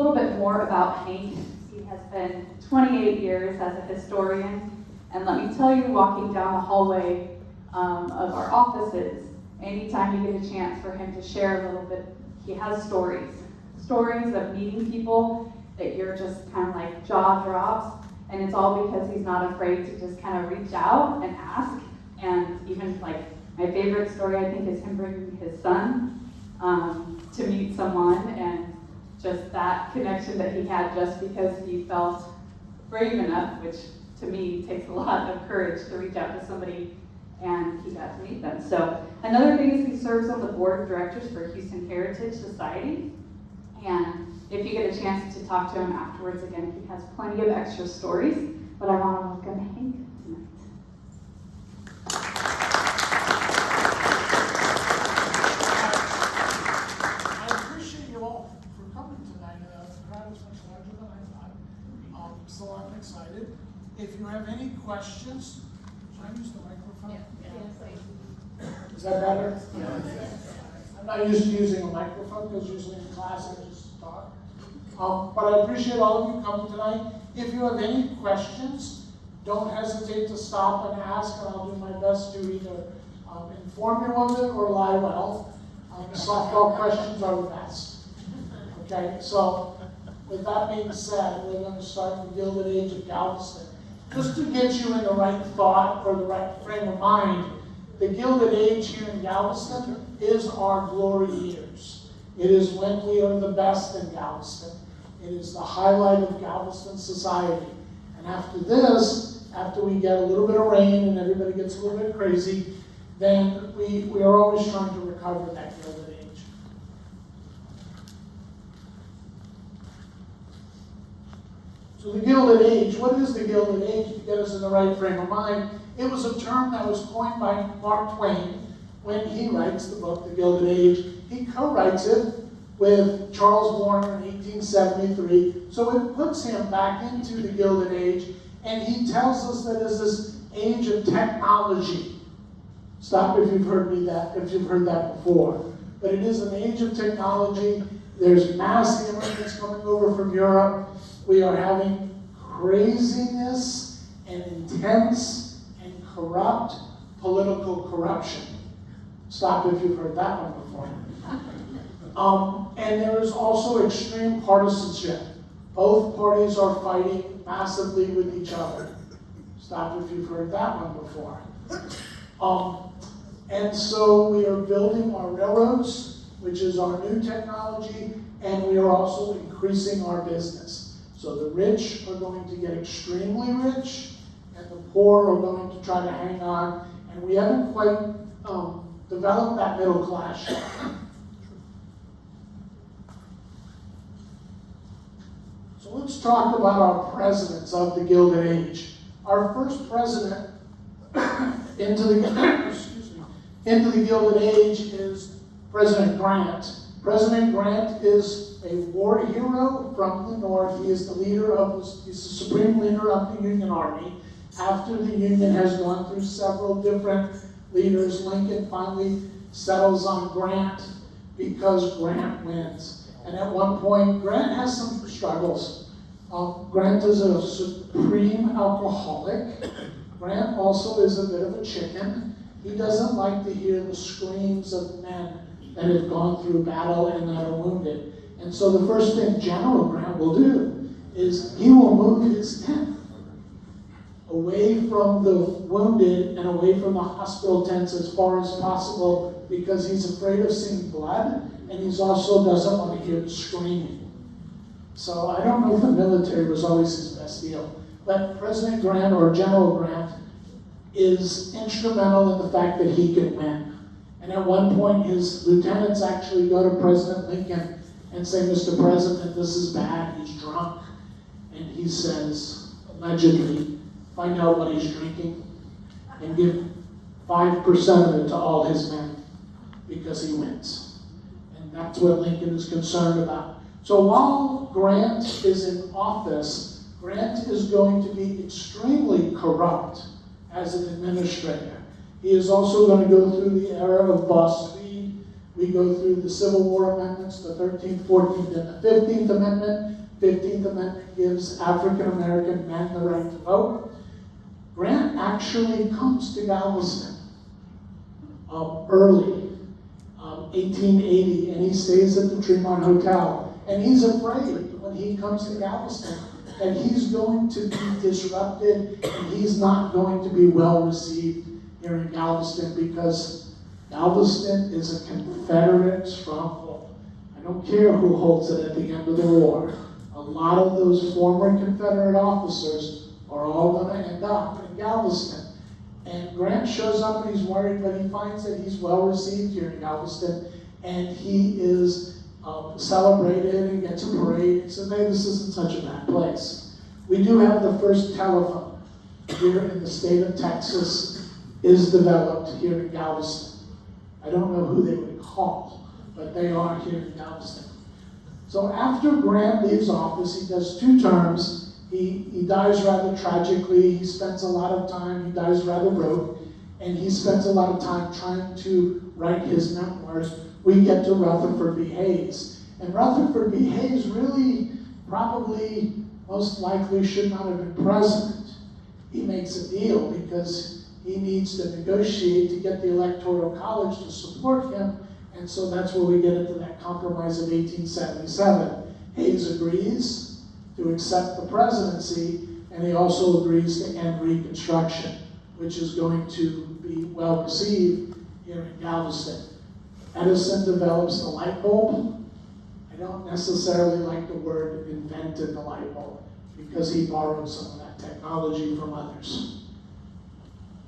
little bit more about Hank. He has been 28 years as a historian, and let me tell you, walking down the hallway of our offices, anytime you get a chance for him to share a little bit, he has stories of meeting people that you're just kind of like jaw drops, and it's all because he's not afraid to just kind of reach out and ask. And even like my favorite story, I think, is him bringing his son to meet someone, and just that connection that he had just because he felt brave enough, which to me takes a lot of courage to reach out to somebody, and he got to meet them. So another thing is he serves on the board of directors for Houston Heritage Society, and if you get a chance to talk to him afterwards, again, he has plenty of extra stories, but I want to welcome Hank tonight. I appreciate you all for coming tonight. The crowd is much larger than I thought, so I'm excited. If you have any questions, should I use the microphone? Yeah. Is that better? Yeah. I'm not used to using a microphone because usually in class I just talk. But I appreciate all of you coming tonight. If you have any questions, don't hesitate to stop and ask, and I'll do my best to either inform you of it or lie well. Softball questions are the best. Okay, so with that being said, we're going to start the Gilded Age of Galveston. Just to get you in the right thought or the right frame of mind, the Gilded Age here in Galveston is our glory years. It is when we are the best in Galveston. It is the highlight of Galveston society. And after this, after we get a little bit of rain and everybody gets a little bit crazy, then we are always trying to recover that Gilded Age. So the Gilded Age, what is the Gilded Age to get us in the right frame of mind? It was a term that was coined by Mark Twain when he writes the book, The Gilded Age. He co-writes it with Charles Warner in 1873. So it puts him back into the Gilded Age, and he tells us that it's this age of technology. Stop if you've heard that before. But it is an age of technology. There's mass immigrants coming over from Europe. We are having craziness and intense and corrupt political corruption. Stop if you've heard that one before. And there is also extreme partisanship. Both parties are fighting massively with each other. Stop if you've heard that one before. And so we are building our railroads, which is our new technology, and we are also increasing our business. So the rich are going to get extremely rich, and the poor are going to try to hang on, and we haven't quite developed that middle class yet. So let's talk about our presidents of the Gilded Age. Our first president into the Gilded Age is President Grant. President Grant is a war hero from the North. He is he's the supreme leader of the Union Army. After the Union has gone through several different leaders, Lincoln finally settles on Grant because Grant wins. And at one point, Grant has some struggles. Grant is a supreme alcoholic. Grant also is a bit of a chicken. He doesn't like to hear the screams of men that have gone through battle and that are wounded. And so the first thing General Grant will do is he will move his tent away from the wounded and away from the hospital tents as far as possible because he's afraid of seeing blood, and he also doesn't want to hear the screaming. So I don't know if the military was always his best deal, but President Grant or General Grant is instrumental in the fact that he could win. And at one point, his lieutenants actually go to President Lincoln and say, "Mr. President, this is bad, he's drunk." And he says, allegedly, find out what he's drinking and give 5% of it to all his men because he wins. And that's what Lincoln is concerned about. So while Grant is in office, Grant is going to be extremely corrupt as an administrator. He is also going to go through the era of boss speed. We go through the Civil War amendments, the 13th, 14th, and the 15th Amendment, 15th Amendment gives African American men the right to vote. Grant actually comes to Galveston early, 1880, and he stays at the Tremont Hotel. And he's afraid when he comes to Galveston that he's going to be disrupted and he's not going to be well received here in Galveston, because Galveston is a Confederate stronghold. I don't care who holds it at the end of the war. A lot of those former Confederate officers are all going to end up in Galveston. And Grant shows up and he's worried, but he finds that he's well received here in Galveston, and he is celebrated and gets a parade. He says, hey, this isn't such a bad place. We do have the first telephone here in the state of Texas is developed here in Galveston. I don't know who they would call, but they are here in Galveston. So after Grant leaves office, he does 2 terms. He dies rather tragically. He spends a lot of time, he dies rather broke, and he spends a lot of time trying to write his memoirs. We get to Rutherford B. Hayes. And Rutherford B. Hayes really, probably, most likely should not have been president. He makes a deal because he needs to negotiate to get the Electoral College to support him, and so that's where we get into that compromise of 1877. Hayes agrees to accept the presidency, and he also agrees to end Reconstruction, which is going to be well received here in Galveston. Edison develops the light bulb. I don't necessarily like the word invented the light bulb, because he borrowed some of that technology from others.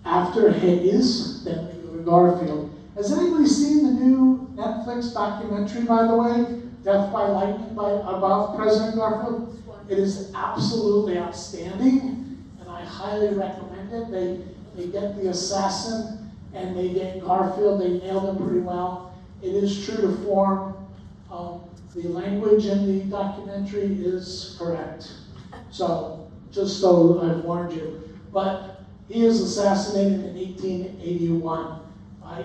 After Hayes, then we go to Garfield. Has anybody seen the new Netflix documentary, by the way? Death by Lightning about President Garfield? It is absolutely outstanding, and I highly recommend it. They get the assassin and they get Garfield. They nailed him pretty well. It is true to form. The language in the documentary is correct. So, just so I've warned you. But he is assassinated in 1881 by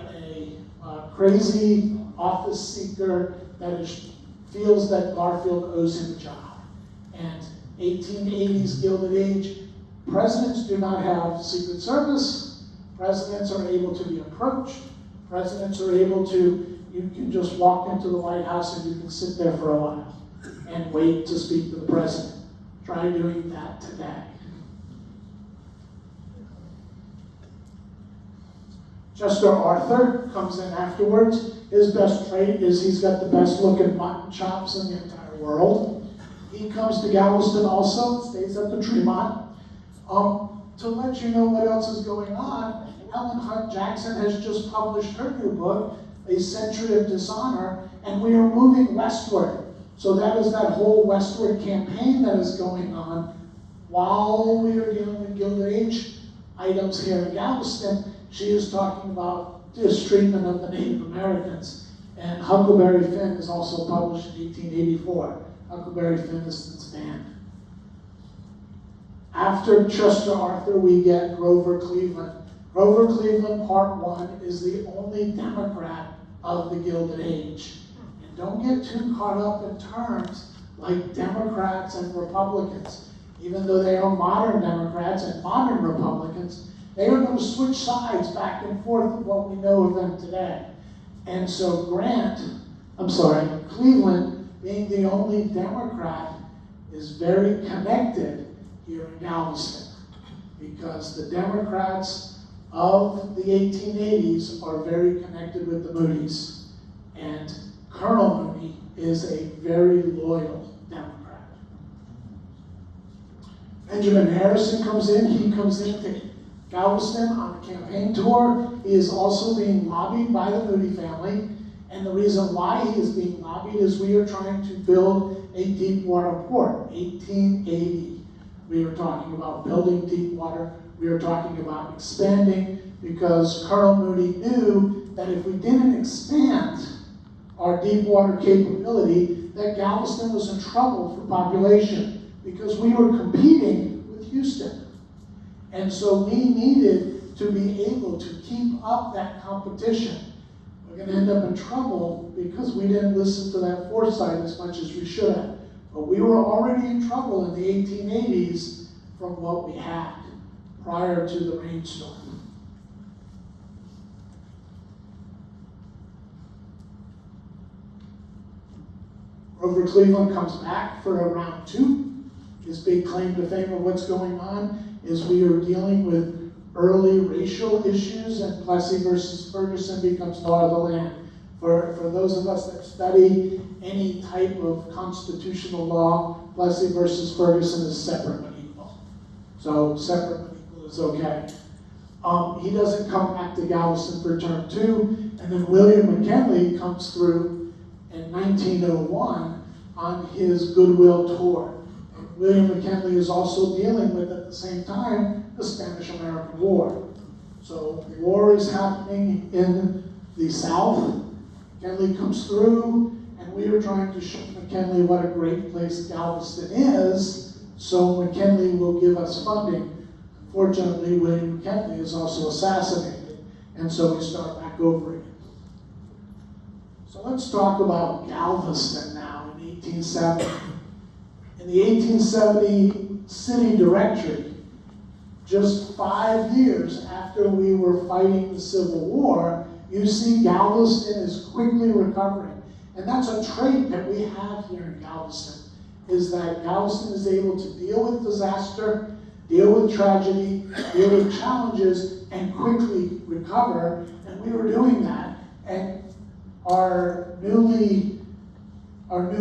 a crazy office seeker that feels that Garfield owes him a job. And 1880s Gilded Age, presidents do not have Secret Service. Presidents are able to be approached. Presidents are able to, you can just walk into the White House and you can sit there for a while and wait to speak to the president. Try doing that today. Chester Arthur comes in afterwards. His best trait is he's got the best looking mutton chops in the entire world. He comes to Galveston also, stays at the Tremont. To let you know what else is going on, Ellen Hunt Jackson has just published her new book, A Century of Dishonor, and we are moving westward. So that is that whole westward campaign that is going on while we are dealing with Gilded Age items here in Galveston. She is talking about mistreatment of the Native Americans. And Huckleberry Finn is also published in 1884. Huckleberry Finn is since banned. After Chester Arthur, we get Grover Cleveland. Grover Cleveland, Part 1, is the only Democrat of the Gilded Age. And don't get too caught up in terms like Democrats and Republicans. Even though they are modern Democrats and modern Republicans, they are going to switch sides back and forth of what we know of them today. And so Cleveland, being the only Democrat, is very connected here in Galveston, because the Democrats of the 1880s are very connected with the Moody's. And Colonel Moody is a very loyal Democrat. Benjamin Harrison comes in. He comes into Galveston on a campaign tour. He is also being lobbied by the Moody family. And the reason why he is being lobbied is we are trying to build a deep water port, 1880. We are talking about building deep water. We are talking about expanding, because Colonel Moody knew that if we didn't expand our deep water capability, that Galveston was in trouble for population, because we were competing with Houston. And so we needed to be able to keep up that competition. We're going to end up in trouble because we didn't listen to that foresight as much as we should have. But we were already in trouble in the 1880s from what we had prior to the rainstorm. Grover Cleveland comes back for a round 2. His big claim to fame of what's going on is we are dealing with early racial issues, and Plessy versus Ferguson becomes law of the land. For those of us that study any type of constitutional law, Plessy versus Ferguson is separate but equal. So separate but equal is okay. He doesn't come back to Galveston for term 2, and then William McKinley comes through in 1901 on his Goodwill tour. And William McKinley is also dealing with, at the same time, the Spanish-American War. So war is happening in the South. McKinley comes through, and we are trying to show McKinley what a great place Galveston is, so McKinley will give us funding. Unfortunately, William McKinley is also assassinated, and so we start back over again. So let's talk about Galveston now in 1870. In the 1870 city directory, just 5 years after we were fighting the Civil War, you see Galveston is quickly recovering. And that's a trait that we have here in Galveston, is that Galveston is able to deal with disaster, deal with tragedy, deal with challenges, and quickly recover. And we were doing that. And our new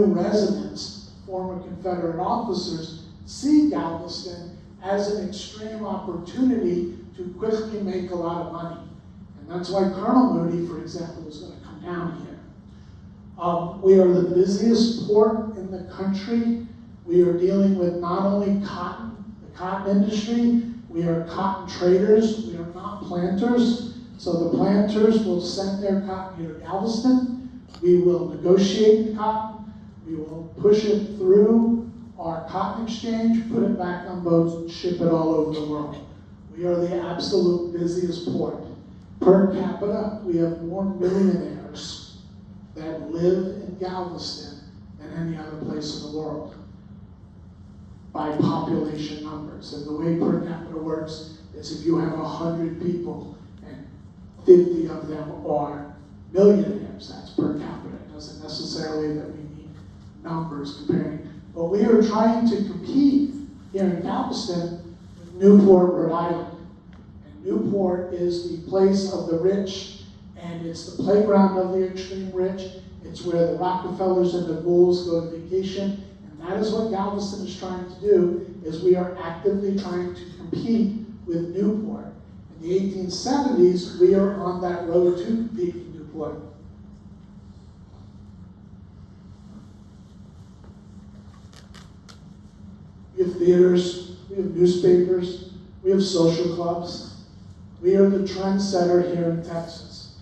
residents, former Confederate officers, see Galveston as an extreme opportunity to quickly make a lot of money. And that's why Colonel Moody, for example, is going to come down here. We are the busiest port in the country. We are dealing with not only cotton, the cotton industry, we are cotton traders, we are not planters. So the planters will send their cotton here to Galveston. We will negotiate the cotton. We will push it through our cotton exchange, put it back on boats, and ship it all over the world. We are the absolute busiest port. Per capita, we have more millionaires that live in Galveston than any other place in the world by population numbers. And the way per capita works is if you have 100 people and 50 of them are millionaires, that's per capita. It doesn't necessarily that we need numbers comparing. But we are trying to compete here in Galveston with Newport, Rhode Island. And Newport is the place of the rich, and it's the playground of the extreme rich. It's where the Rockefellers and the Bulls go to vacation. And that is what Galveston is trying to do, is we are actively trying to compete with Newport. In the 1870s, we are on that road to compete with Newport. We have theaters, we have newspapers, we have social clubs. We are the trendsetter here in Texas.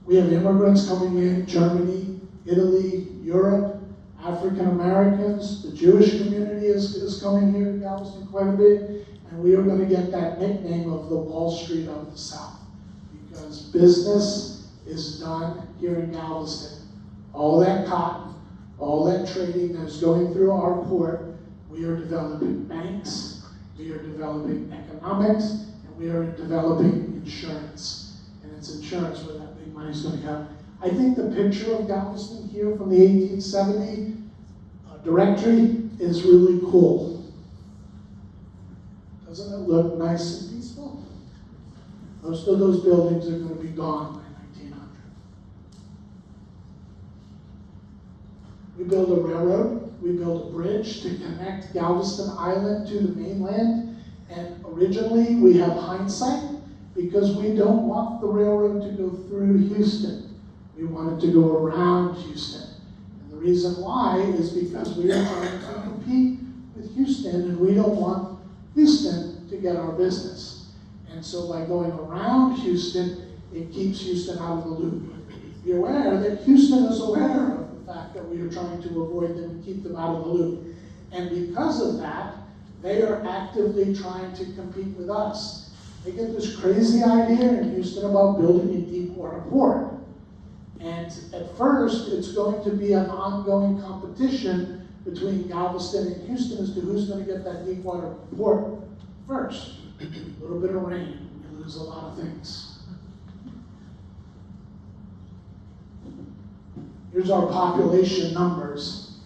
We have immigrants coming in, Germany, Italy, Europe, African Americans. The Jewish community is coming here to Galveston quite a bit, and we are going to get that nickname of the Wall Street of the South, because business is done here in Galveston. All that cotton, all that trading that is going through our port, we are developing banks, we are developing economics, and we are developing insurance. And it's insurance where that big money is going to come. I think the picture of Galveston here from the 1870 directory is really cool. Doesn't it look nice and peaceful? Most of those buildings are going to be gone by 1900. We build a railroad. We built a bridge to connect Galveston Island to the mainland. And originally, we have hindsight because we don't want the railroad to go through Houston. We want it to go around Houston. And the reason why is because we are trying to compete with Houston, and we don't want Houston to get our business. And so by going around Houston, it keeps Houston out of the loop. Be aware that Houston is aware of the fact that we are trying to avoid them and keep them out of the loop. And because of that, they are actively trying to compete with us. They get this crazy idea in Houston about building a deep water port. And at first, it's going to be an ongoing competition between Galveston and Houston as to who's going to get that deep water port first. A little bit of rain, you lose a lot of things. Here's our population numbers.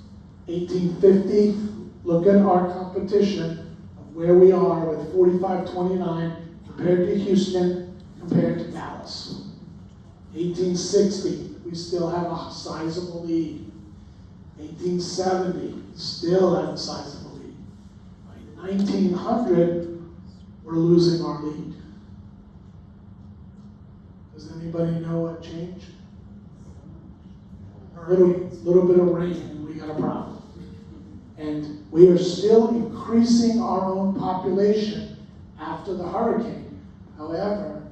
1850, look at our competition of where we are with 4529 compared to Houston, compared to Dallas. 1860, we still have a sizable lead. 1870, still have a sizable lead. By 1900, we're losing our lead. Does anybody know what changed? A little bit of rain and we got a problem. And we are still increasing our own population after the hurricane. However,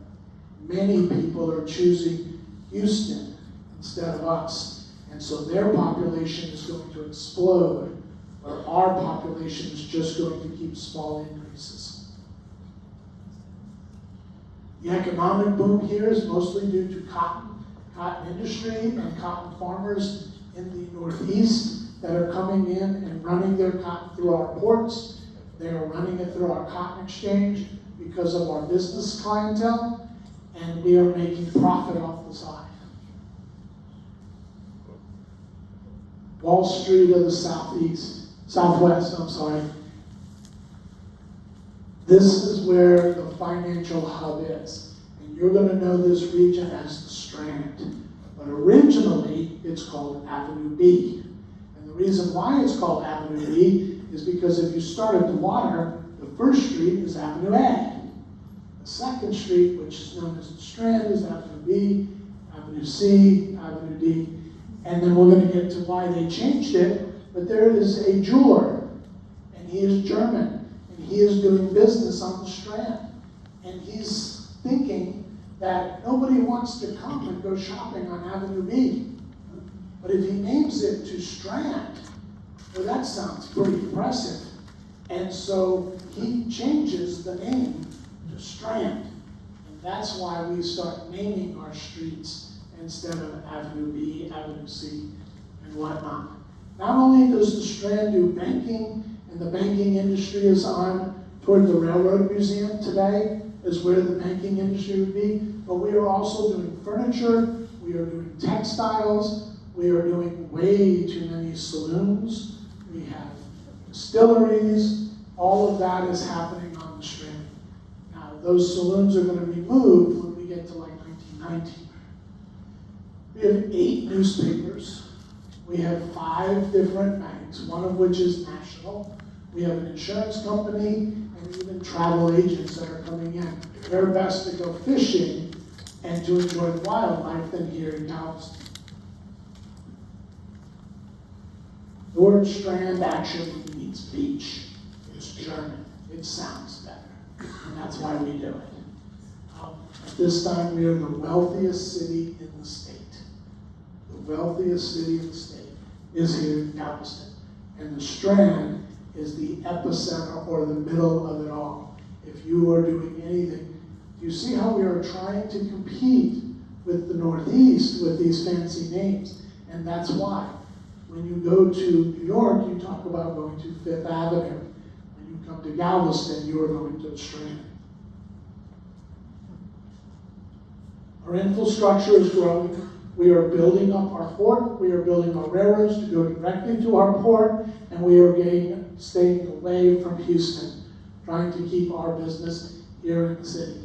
many people are choosing Houston instead of us. And so their population is going to explode, where our population is just going to keep small increases. The economic boom here is mostly due to cotton industry and cotton farmers in the Northeast that are coming in and running their cotton through our ports. They are running it through our cotton exchange because of our business clientele, and we are making profit off the side. Wall Street of the Southwest. This is where the financial hub is. And you're going to know this region as the Strand. But originally, it's called Avenue B. And the reason why it's called Avenue B is because if you start at the water, the first street is Avenue A. The second street, which is known as the Strand, is Avenue B, Avenue C, Avenue D. And then we're going to get to why they changed it. But there is a jeweler, and he is German, and he is doing business on the Strand. And he's thinking that nobody wants to come and go shopping on Avenue B. But if he names it to Strand, well, that sounds pretty impressive. And so he changes the name to Strand. And that's why we start naming our streets instead of Avenue B, Avenue C, and whatnot. Not only does the Strand do banking, and the banking industry is on toward the Railroad Museum today, is where the banking industry would be, but we are also doing furniture, we are doing textiles, we are doing way too many saloons, we have distilleries, all of that is happening on the Strand. Now, those saloons are going to be moved when we get to like 1990. We have 8 newspapers. We have 5 different banks, one of which is national. We have an insurance company and even travel agents that are coming in. They're best to go fishing and to enjoy the wildlife than here in Galveston. The word Strand actually means beach. It's German. It sounds better. And that's why we do it. At this time, we are the wealthiest city in the state. The wealthiest city in the state is here in Galveston. And the Strand is the epicenter or the middle of it all. If you are doing anything, you see how we are trying to compete with the Northeast with these fancy names. And that's why. When you go to New York, you talk about going to Fifth Avenue. When you come to Galveston, you are going to the Strand. Our infrastructure is growing. We are building up our port. We are building our railroads to go directly to our port, and we are staying away from Houston, trying to keep our business here in the city.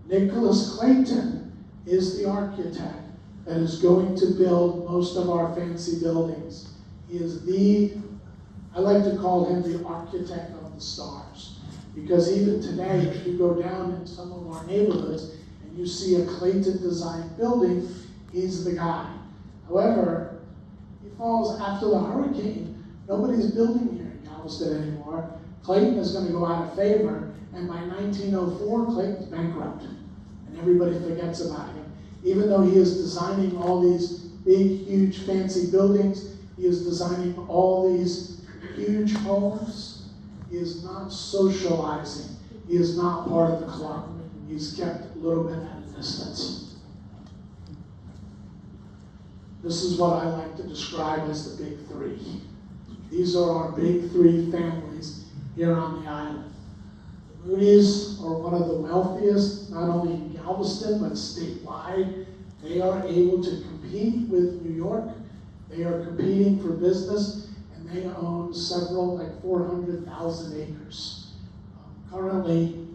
Nicholas Clayton is the architect that is going to build most of our fancy buildings. He is I like to call him the architect of the stars. Because even today, if you go down in some of our neighborhoods and you see a Clayton designed building, he's the guy. However, he falls after the hurricane. Nobody's building here in Galveston anymore. Clayton is going to go out of favor, and by 1904, Clayton's bankrupt. And everybody forgets about him. Even though he is designing all these big, huge, fancy buildings, he is designing all these huge homes, he is not socializing. He is not part of the club. He's kept a little bit at a distance. This is what I like to describe as the big three. These are our big three families here on the island. The Moody's are one of the wealthiest, not only in Galveston, but statewide. They are able to compete with New York. They are competing for business, and they own several, like 400,000 acres. Currently,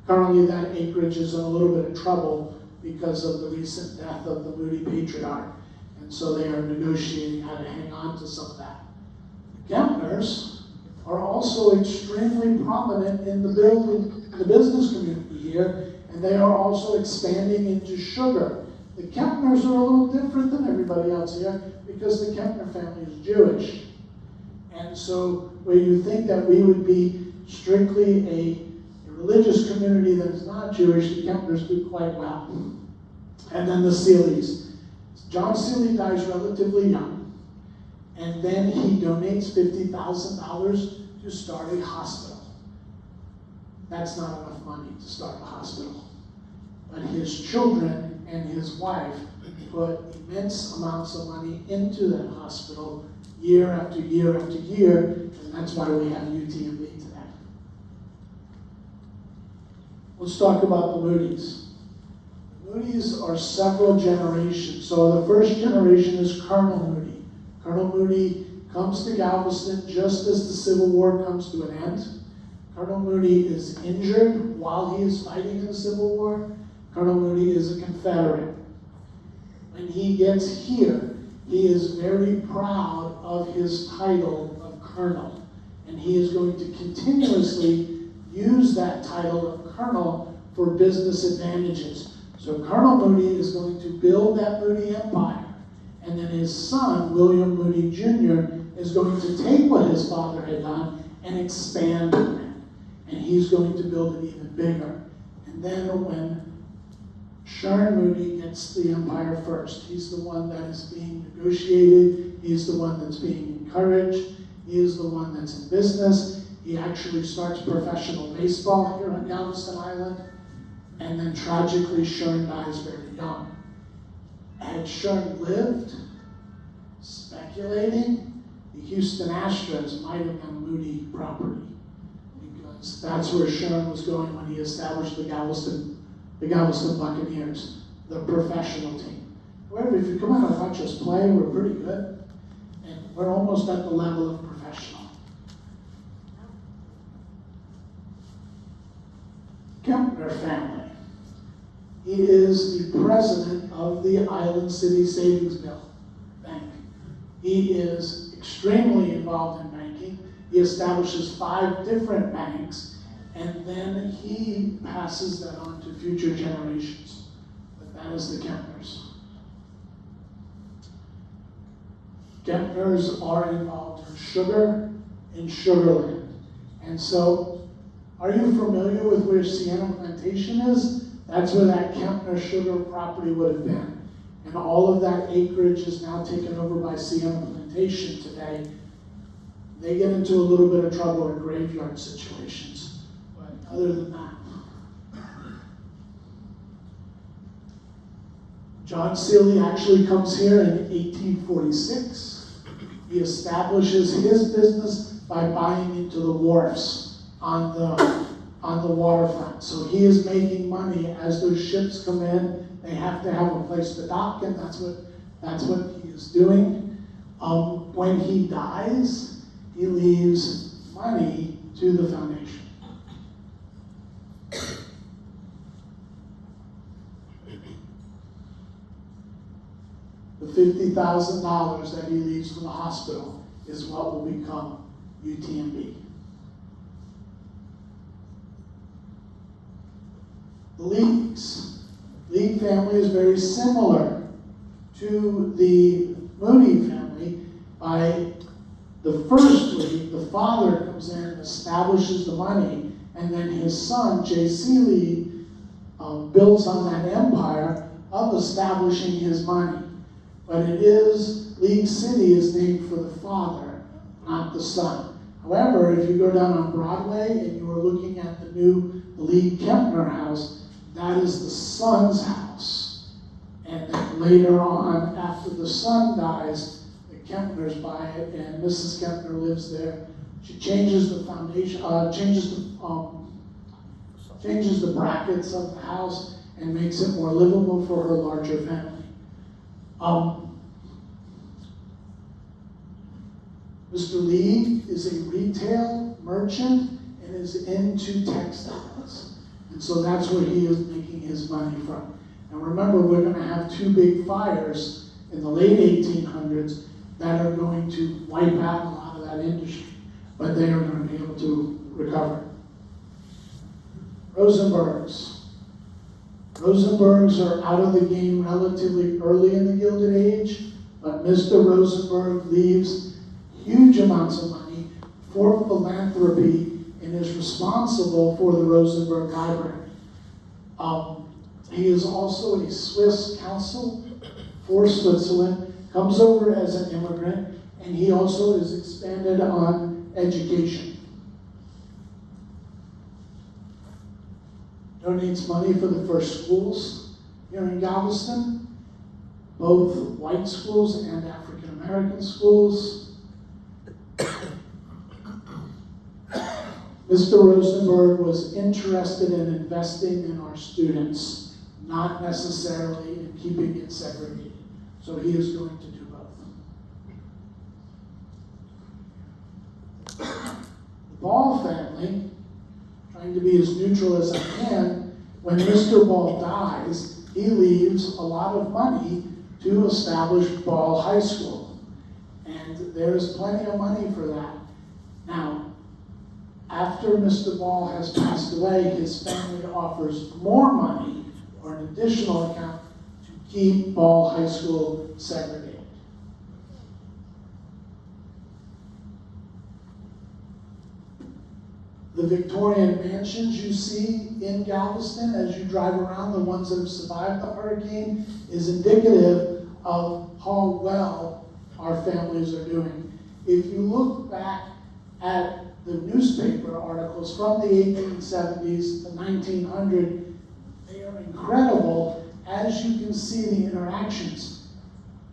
that acreage is in a little bit of trouble because of the recent death of the Moody patriarch. And so they are negotiating how to hang on to some of that. The Kempners are also extremely prominent in the business community here, and they are also expanding into sugar. The Kempners are a little different than everybody else here because the Kempner family is Jewish. And so where you think that we would be strictly a religious community that is not Jewish, the Kempners do quite well. And then the Seeleys. John Seeley dies relatively young, and then he donates $50,000 to start a hospital. That's not enough money to start a hospital. But his children and his wife put immense amounts of money into that hospital year after year after year, and that's why we have UTMB today. Let's talk about the Moody's. The Moody's are several generations. So the first generation is Colonel Moody. Colonel Moody comes to Galveston just as the Civil War comes to an end. Colonel Moody is injured while he is fighting in the Civil War. Colonel Moody is a Confederate. When he gets here, he is very proud of his title of Colonel. And he is going to continuously use that title of Colonel for business advantages. So Colonel Moody is going to build that Moody empire. And then his son, William Moody Jr., is going to take what his father had done and expand on it. And he's going to build it even bigger. And then when Shern Moody gets the empire first, he's the one that is being negotiated, he's the one that's being encouraged, he is the one that's in business. He actually starts professional baseball here on Galveston Island, and then tragically Shern dies very young. Had Shern lived, speculating, the Houston Astros might have been Moody property, because that's where Shern was going when he established the Galveston Buccaneers, the professional team. However, if you come out and watch us play, we're pretty good, and we're almost at the level of professional. Kempner family. He is the president of the Island City Savings Bank. He is extremely involved in banking. He establishes 5 different banks, and then he passes that on to future generations. But that is the Kempners. Kempners are involved in sugar and sugarland. And so, are you familiar with where Sienna Plantation is? That's where that Kempner sugar property would have been. And all of that acreage is now taken over by Sienna Plantation today. They get into a little bit of trouble in graveyard situations. But other than that, John Seeley actually comes here in 1846. He establishes his business by buying into the wharfs on the waterfront. So he is making money as those ships come in. They have to have a place to dock, and that's what he is doing. When he dies, he leaves money to the foundation. The $50,000 that he leaves for the hospital is what will become UTMB. The League family is very similar to the Moody family. By the first League, the father comes in and establishes the money, and then his son, J.C. Lee, builds on that empire of establishing his money. But League City is named for the father, not the son. However, if you go down on Broadway and you are looking at the new League Kempner house, that is the son's house. And then later on, after the son dies, the Kempners buy it, and Mrs. Kempner lives there. She changes the foundation, changes the brackets of the house and makes it more livable for her larger family. Mr. Lee is a retail merchant and is into textiles. And so that's where he is making his money from. And remember, we're going to have two big fires in the late 1800s that are going to wipe out a lot of that industry. But they are going to be able to recover. Rosenbergs. Rosenbergs are out of the game relatively early in the Gilded Age, but Mr. Rosenberg leaves huge amounts of money for philanthropy and is responsible for the Rosenberg Library. He is also a Swiss consul for Switzerland, comes over as an immigrant, and he also is expanded on education. Donates money for the first schools here in Galveston, both white schools and African American schools. Mr. Rosenberg was interested in investing in our students, not necessarily in keeping it segregated. So he is going to do both. The Ball family, trying to be as neutral as I can, when Mr. Ball dies, he leaves a lot of money to establish Ball High School. And there's plenty of money for that. Now, after Mr. Ball has passed away, his family offers more money or an additional account to keep Ball High School segregated. The Victorian mansions you see in Galveston as you drive around, the ones that have survived the hurricane, is indicative of how well our families are doing. If you look back at the newspaper articles from the 1870s to 1900, they are incredible as you can see the interactions.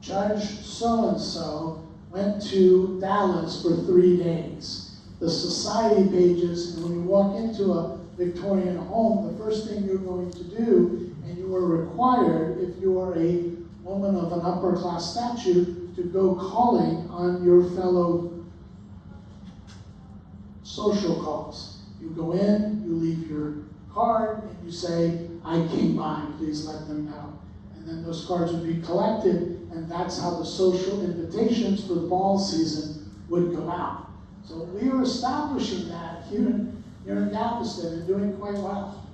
Judge so-and-so went to Dallas for 3 days. The society pages, and when you walk into a Victorian home, the first thing you're going to do, and you are required, if you are a woman of an upper class stature, to go calling on your fellow social calls. You go in, you leave your card, and you say, I came by, please let them know. And then those cards would be collected, and that's how the social invitations for the ball season would go out. So we are establishing that here in Galveston and doing quite well.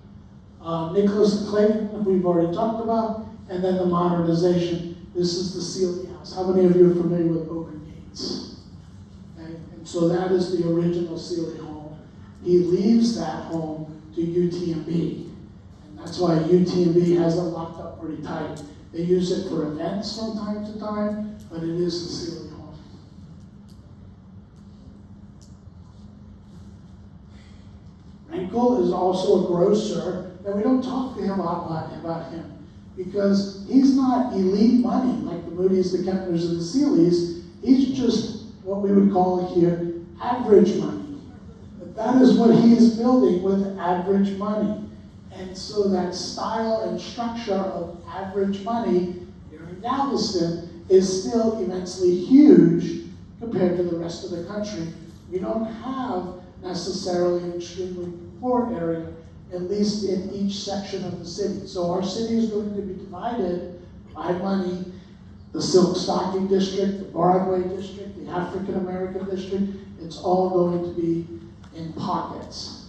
Nicholas and Clayton, we've already talked about, and then the modernization. This is the Sealy House. How many of you are familiar with Open Gates? Okay? And so that is the original Sealy home. He leaves that home to UTMB. And that's why UTMB has it locked up pretty tight. They use it for events from time to time, but it is the Sealy home. Rankle is also a grocer, and we don't talk to him a lot about him because he's not elite money like the Moody's, the Kempners, and the Sealys. He's just what we would call here average money. But that is what he is building with average money. And so that style and structure of average money here in Galveston is still immensely huge compared to the rest of the country. We don't have necessarily an extremely poor area, at least in each section of the city. So our city is going to be divided by money. The Silk Stocking District, the Broadway District, the African American District, it's all going to be in pockets.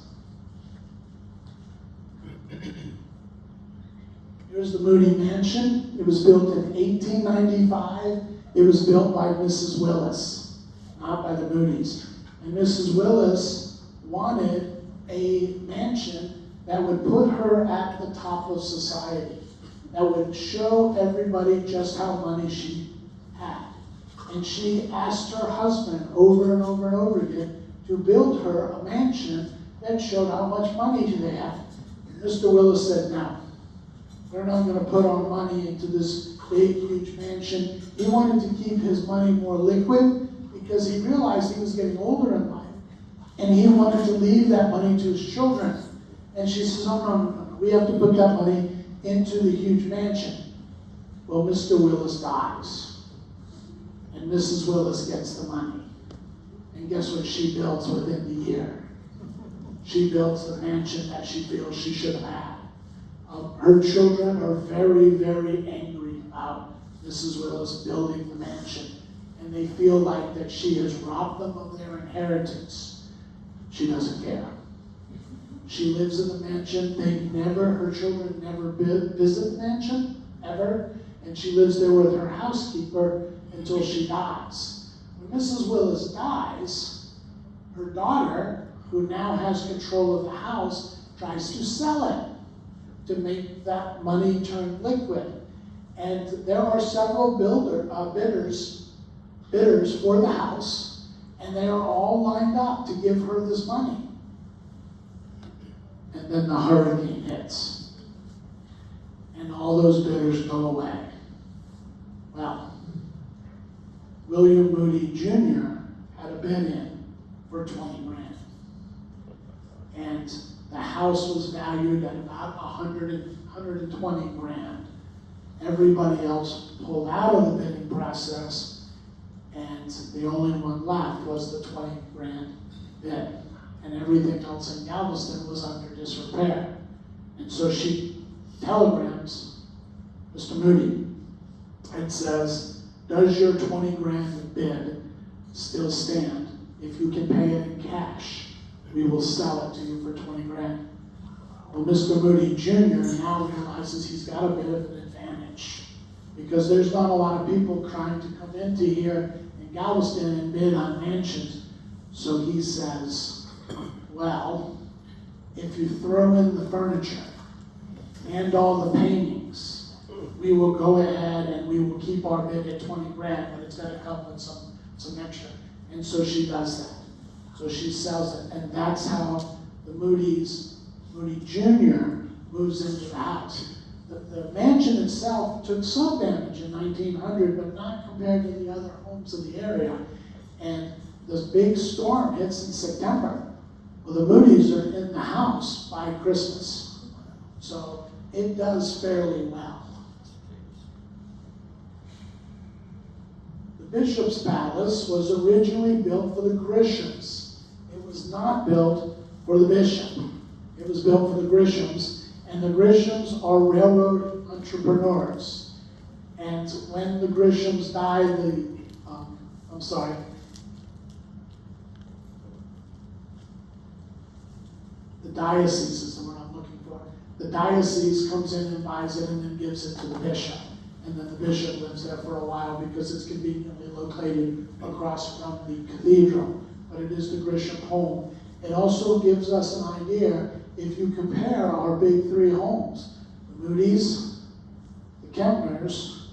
Here's the Moody Mansion. It was built in 1895. It was built by Mrs. Willis, not by the Moody's. And Mrs. Willis wanted a mansion that would put her at the top of society, that would show everybody just how money she had. And she asked her husband over and over and over again to build her a mansion that showed how much money they had. And Mr. Willis said, no, we're not going to put our money into this big, huge mansion. He wanted to keep his money more liquid because he realized he was getting older in life, and he wanted to leave that money to his children. And she says, oh, no. We have to put that money into the huge mansion. Well, Mr. Willis dies, and Mrs. Willis gets the money. And guess what she builds within the year? She builds the mansion that she feels she should have had. Her children are very, very angry about Mrs. Willis building the mansion, and they feel like that she has robbed them of their inheritance. She doesn't care. She lives in the mansion. Her children never visit the mansion, ever, and she lives there with her housekeeper until she dies. When Mrs. Willis dies, her daughter, who now has control of the house, tries to sell it to make that money turn liquid. And there are several bidders for the house, and they are all lined up to give her this money. And then the hurricane hits, and all those bidders go away. Well, William Moody Jr. had a bid in for 20 grand. And the house was valued at about 120 grand. Everybody else pulled out of the bidding process, and the only one left was the 20 grand bid. And everything else in Galveston was under disrepair. And so she telegrams Mr. Moody and says, does your 20 grand bid still stand? If you can pay it in cash, we will sell it to you for 20 grand. Well, Mr. Moody Jr. now realizes he's got a bit of an advantage, because there's not a lot of people trying to come into here in Galveston and bid on mansions. So he says, well, if you throw in the furniture and all the paintings, we will go ahead and we will keep our bid at 20 grand, but it's got to come with some extra. And so she does that. So she sells it, and that's how the Moody Jr. moves into the house. The mansion itself took some damage in 1900, but not compared to the other homes in the area. And this big storm hits in September. Well, the Moody's are in the house by Christmas. So it does fairly well. The Bishop's Palace was originally built for the Grishams. It was not built for the Bishop. It was built for the Grishams, and the Grishams are railroad entrepreneurs. And when the Grishams died, the diocese is the word I'm looking for. The diocese comes in and buys it and then gives it to the bishop. And then the bishop lives there for a while because it's conveniently located across from the cathedral. But it is the Grisham home. It also gives us an idea, if you compare our big three homes, the Moody's, the Kempners,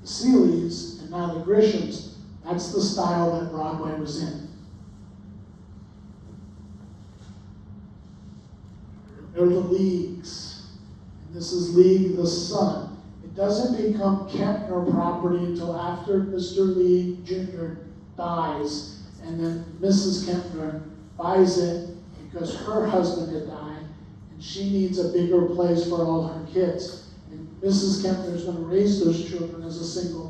the Seeleys, and now the Grishams, that's the style that Broadway was in. They're the Leagues. And this is League the son. It doesn't become Kempner property until after Mr. League Jr. dies, and then Mrs. Kempner buys it because her husband had died, and she needs a bigger place for all her kids. And Mrs. Kempner is going to raise those children as a single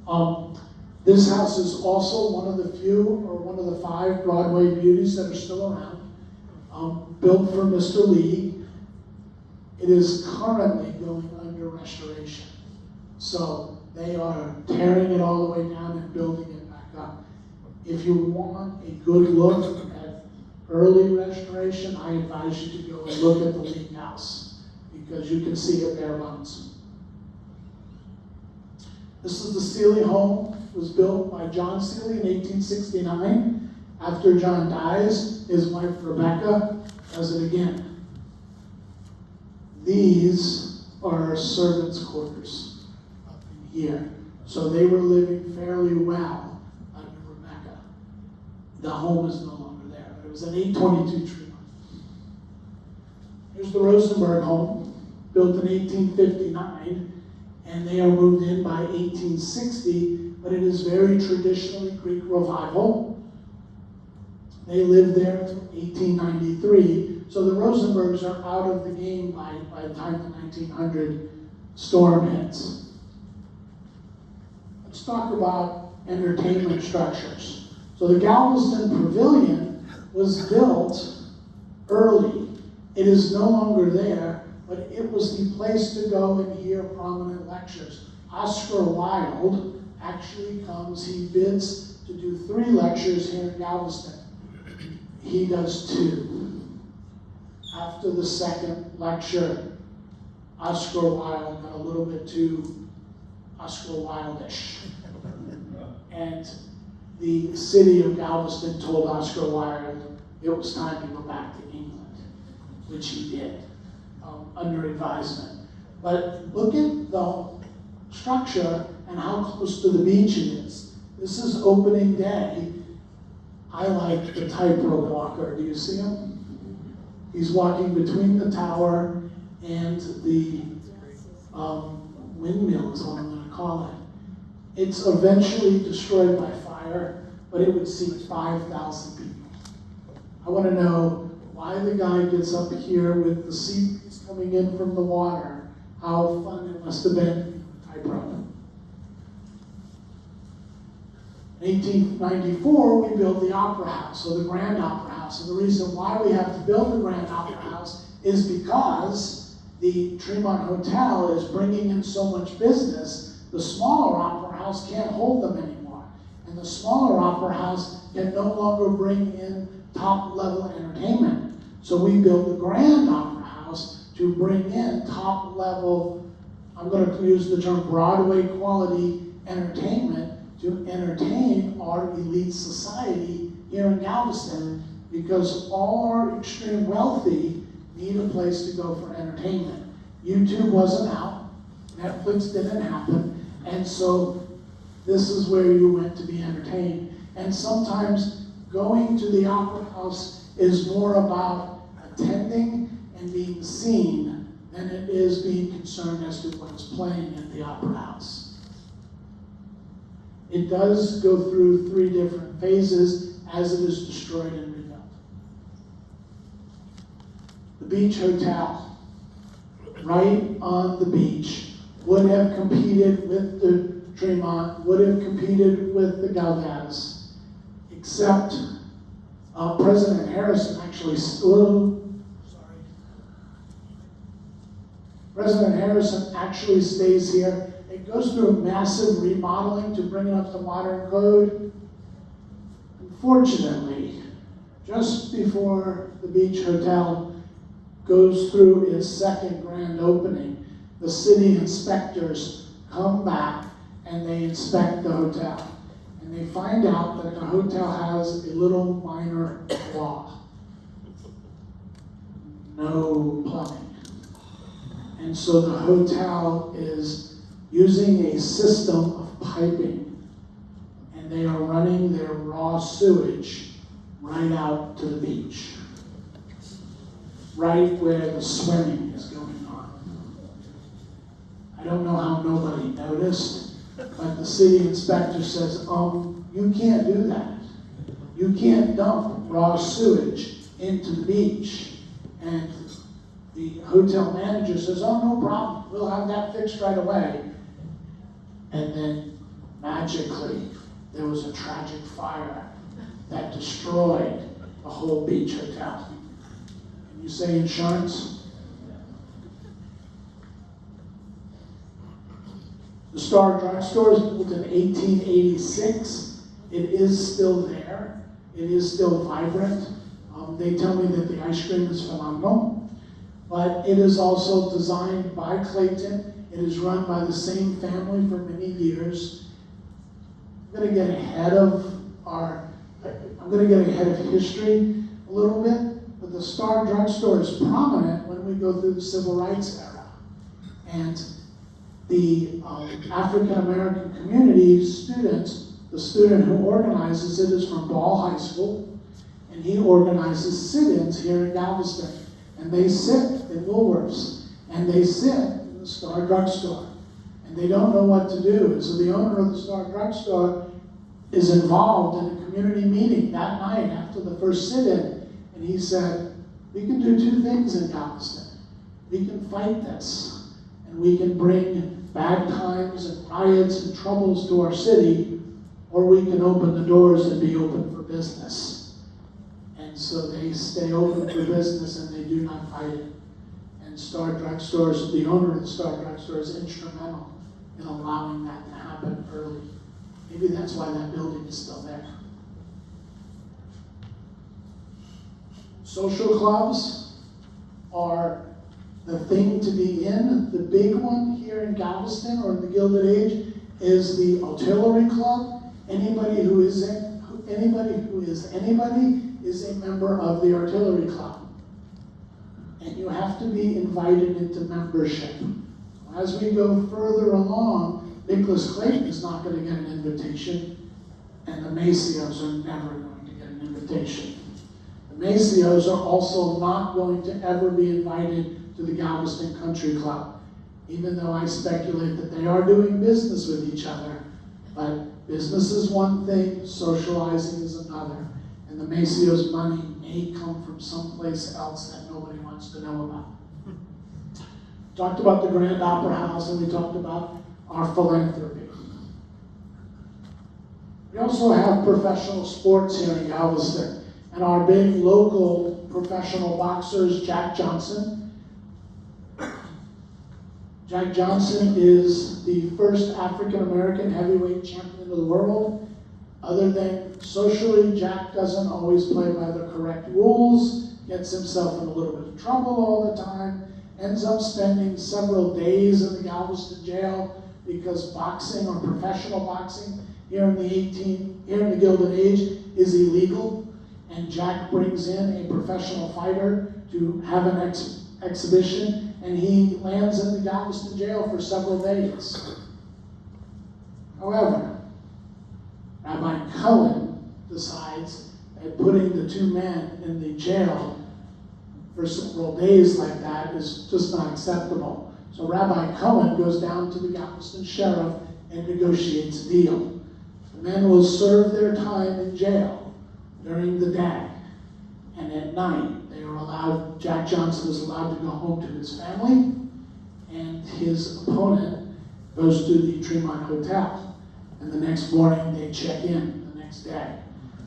mom. This house is also one of the few, or one of the 5 Broadway beauties that are still around. Built for Mr. Lee. It is currently going under restoration. So they are tearing it all the way down and building it back up. If you want a good look at early restoration, I advise you to go and look at the Lee house, because you can see it bare bones. This is the Seeley home. It was built by John Seeley in 1869. After John dies, his wife Rebecca does it again. These are servants' quarters up in here. So they were living fairly well under Rebecca. The home is no longer there, but it was an 822 tree. Here's the Rosenberg home, built in 1859. and they are moved in by 1860, but it is very traditionally Greek revival. They lived there until 1893, so the Rosenbergs are out of the game by the time the 1900 storm hits. Let's talk about entertainment structures. So the Galveston Pavilion was built early. It is no longer there, but it was the place to go and hear prominent lectures. Oscar Wilde actually comes, he bids to do 3 lectures here in Galveston. He does 2. After the second lecture, Oscar Wilde got a little bit too Oscar Wilde-ish. And the city of Galveston told Oscar Wilde it was time to go back to England, which he did, under advisement. But look at the structure and how close to the beach it is. This is opening day. I like the tightrope walker. Do you see him? He's walking between the tower and the windmill is what I'm going to call it. It's eventually destroyed by fire, but it would seat 5,000 people. I want to know why the guy gets up here with the sea breeze coming in from the water. How fun it must have been. Tightrope. In 1894, we built the Opera House, or the Grand Opera House. And the reason why we have to build the Grand Opera House is because the Tremont Hotel is bringing in so much business, the smaller Opera House can't hold them anymore. And the smaller Opera House can no longer bring in top-level entertainment. So we built the Grand Opera House to bring in top-level, I'm going to use the term Broadway quality entertainment, to entertain our elite society here in Galveston, because all our extreme wealthy need a place to go for entertainment. YouTube wasn't out, Netflix didn't happen, and so this is where you went to be entertained. And sometimes going to the Opera House is more about attending and being seen than it is being concerned as to what is playing at the Opera House. It does go through 3 different phases as it is destroyed and rebuilt. The Beach Hotel, right on the beach, would have competed with the Tremont, would have competed with the Galvez, except President Harrison actually President Harrison actually stays here. It goes through a massive remodeling to bring it up to modern code. Unfortunately, just before the Beach Hotel goes through its second grand opening, the city inspectors come back and they inspect the hotel. And they find out that the hotel has a little minor flaw. No plumbing. And so the hotel is using a system of piping, and they are running their raw sewage right out to the beach, right where the swimming is going on. I don't know how nobody noticed, but the city inspector says, you can't do that. You can't dump raw sewage into the beach. And the hotel manager says, no problem, we'll have that fixed right away. And then magically, there was a tragic fire that destroyed the whole beach hotel. Can you say insurance? The Star Drugstore was built in 1886. It is still there. It is still vibrant. They tell me that the ice cream is phenomenal. But it is also designed by Clayton. It is run by the same family for many years. I'm going to get ahead of history a little bit, but the Star Drugstore is prominent when we go through the Civil Rights era. And the African American community students, the student who organizes it is from Ball High School, and he organizes sit-ins here in Galveston. And they sit in Woolworths, and they sit in the Star Drugstore. And they don't know what to do. And so the owner of the Star Drugstore is involved in a community meeting that night after the first sit-in, and he said, we can do two things in Galveston. We can fight this, and we can bring bad times and riots and troubles to our city, or we can open the doors and be open for business. And so they stay open for business and they do not fight it. And Star Drugstores, the owner of the Star Drugstore, is instrumental in allowing that to happen early. Maybe that's why that building is still there. Social clubs are the thing to be in. The big one here in Galveston or in the Gilded Age is the Artillery Club. Anybody who is a member of the Artillery Club. And you have to be invited into membership. As we go further along, Nicholas Clayton is not going to get an invitation, and the Macios are never going to get an invitation. The Macios are also not going to ever be invited to the Galveston Country Club, even though I speculate that they are doing business with each other. But business is one thing, socializing is another. And the Macios' money may come from someplace else that nobody wants to know about. Talked about the Grand Opera House, and we talked about our philanthropy. We also have professional sports here in Galveston, and our big local professional boxer is Jack Johnson. Jack Johnson is the first African-American heavyweight champion of the world. Other than socially, Jack doesn't always play by the correct rules, gets himself in a little bit of trouble all the time, ends up spending several days in the Galveston jail because boxing or professional boxing here in the Gilded Age is illegal. And Jack brings in a professional fighter to have an exhibition, and he lands in the Galveston jail for several days. However, Rabbi Cohen decides that putting the two men in the jail for several days like that is just not acceptable. So Rabbi Cohen goes down to the Galveston sheriff and negotiates a deal. The men will serve their time in jail during the day, and at night they are allowed, Jack Johnson is allowed to go home to his family, and his opponent goes to the Tremont Hotel, and the next morning they check in the next day.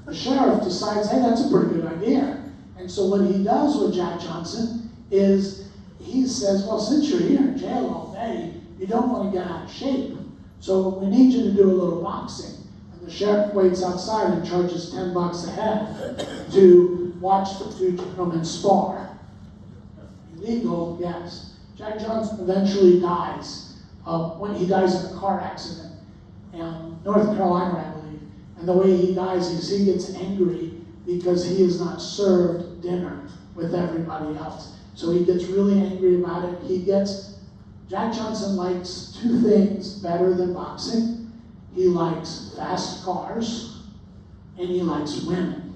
The sheriff decides, hey, that's a pretty good idea. And so what he does with Jack Johnson is he says, well, since you're here in jail all day, you don't want to get out of shape. So we need you to do a little boxing. And the sheriff waits outside and charges $10 a head to watch the two gentlemen spar. Illegal, yes. Jack Johnson eventually dies. When he dies in a car accident in North Carolina, I believe. And the way he dies is he gets angry because he is not served dinner with everybody else. So he gets really angry about it. Jack Johnson likes two things better than boxing. He likes fast cars, and he likes women.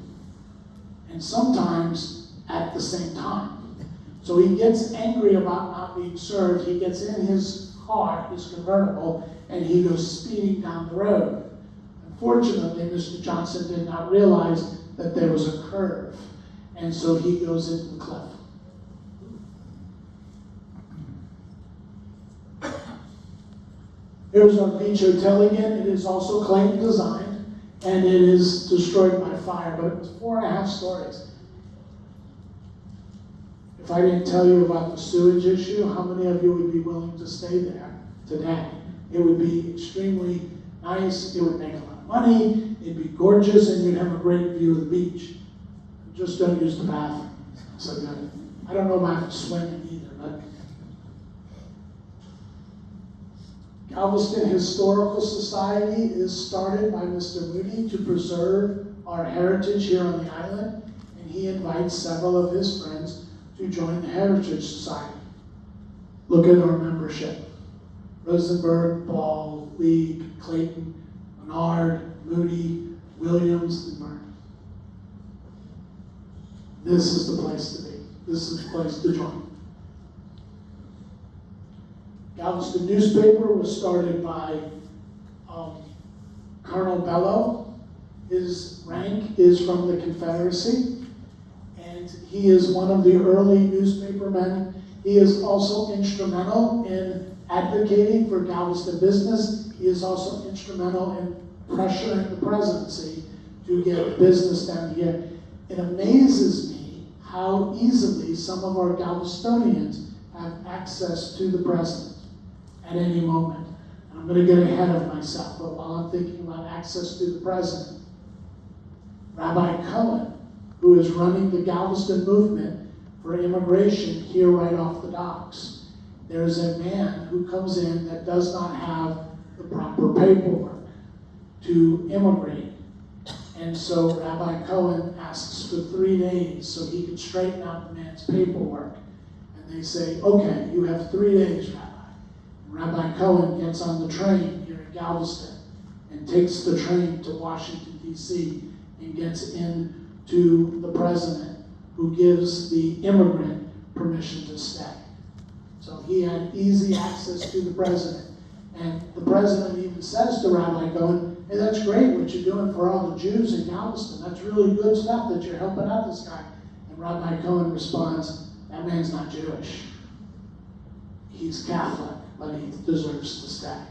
And sometimes at the same time. So he gets angry about not being served. He gets in his car, his convertible, and he goes speeding down the road. Unfortunately, Mr. Johnson did not realize that there was a curve, and so he goes into the cliff. Here's our beach hotel again. It is also Clayton designed, and it is destroyed by fire, but it was 4.5 stories. If I didn't tell you about the sewage issue, how many of you would be willing to stay there today? It would be extremely nice, it would make a lot of money, it'd be gorgeous, and you'd have a great view of the beach. Just don't use the bathroom. So good. I don't know about swimming either, but Galveston Historical Society is started by Mr. Moody to preserve our heritage here on the island, and he invites several of his friends to join the Heritage Society. Look at our membership. Rosenberg, Ball, League, Clayton, Menard, Moody, Williams, and Martin. This is the place to be. This is the place to join. Galveston newspaper was started by Colonel Bello. His rank is from the Confederacy, and he is one of the early newspapermen. He is also instrumental in advocating for Galveston business. He is also instrumental in pressuring the presidency to get business down here. It amazes me how easily some of our Galvestonians have access to the president at any moment. And I'm going to get ahead of myself, but while I'm thinking about access to the president, Rabbi Cohen, who is running the Galveston movement for immigration here right off the docks, there's a man who comes in that does not have the proper paperwork to immigrate. And so Rabbi Cohen asks for 3 days so he can straighten out the man's paperwork. And they say, okay, you have 3 days, Rabbi. And Rabbi Cohen gets on the train here in Galveston and takes the train to Washington, D.C., and gets into the president, who gives the immigrant permission to stay. So he had easy access to the president. And the president even says to Rabbi Cohen, hey, that's great what you're doing for all the Jews in Galveston. That's really good stuff that you're helping out this guy. And Rabbi Cohen responds, that man's not Jewish. He's Catholic, but he deserves to stay.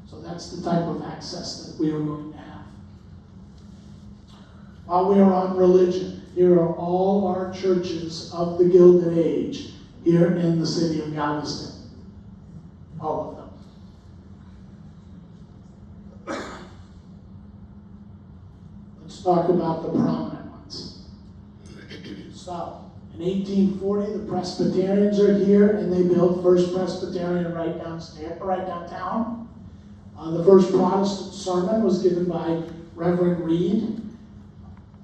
So that's the type of access that we are going to have. While we are on religion, here are all our churches of the Gilded Age here in the city of Galveston. All of them. Let's talk about the prominent ones. So, in 1840, the Presbyterians are here, and they built First Presbyterian right downtown. The first Protestant sermon was given by Reverend Reed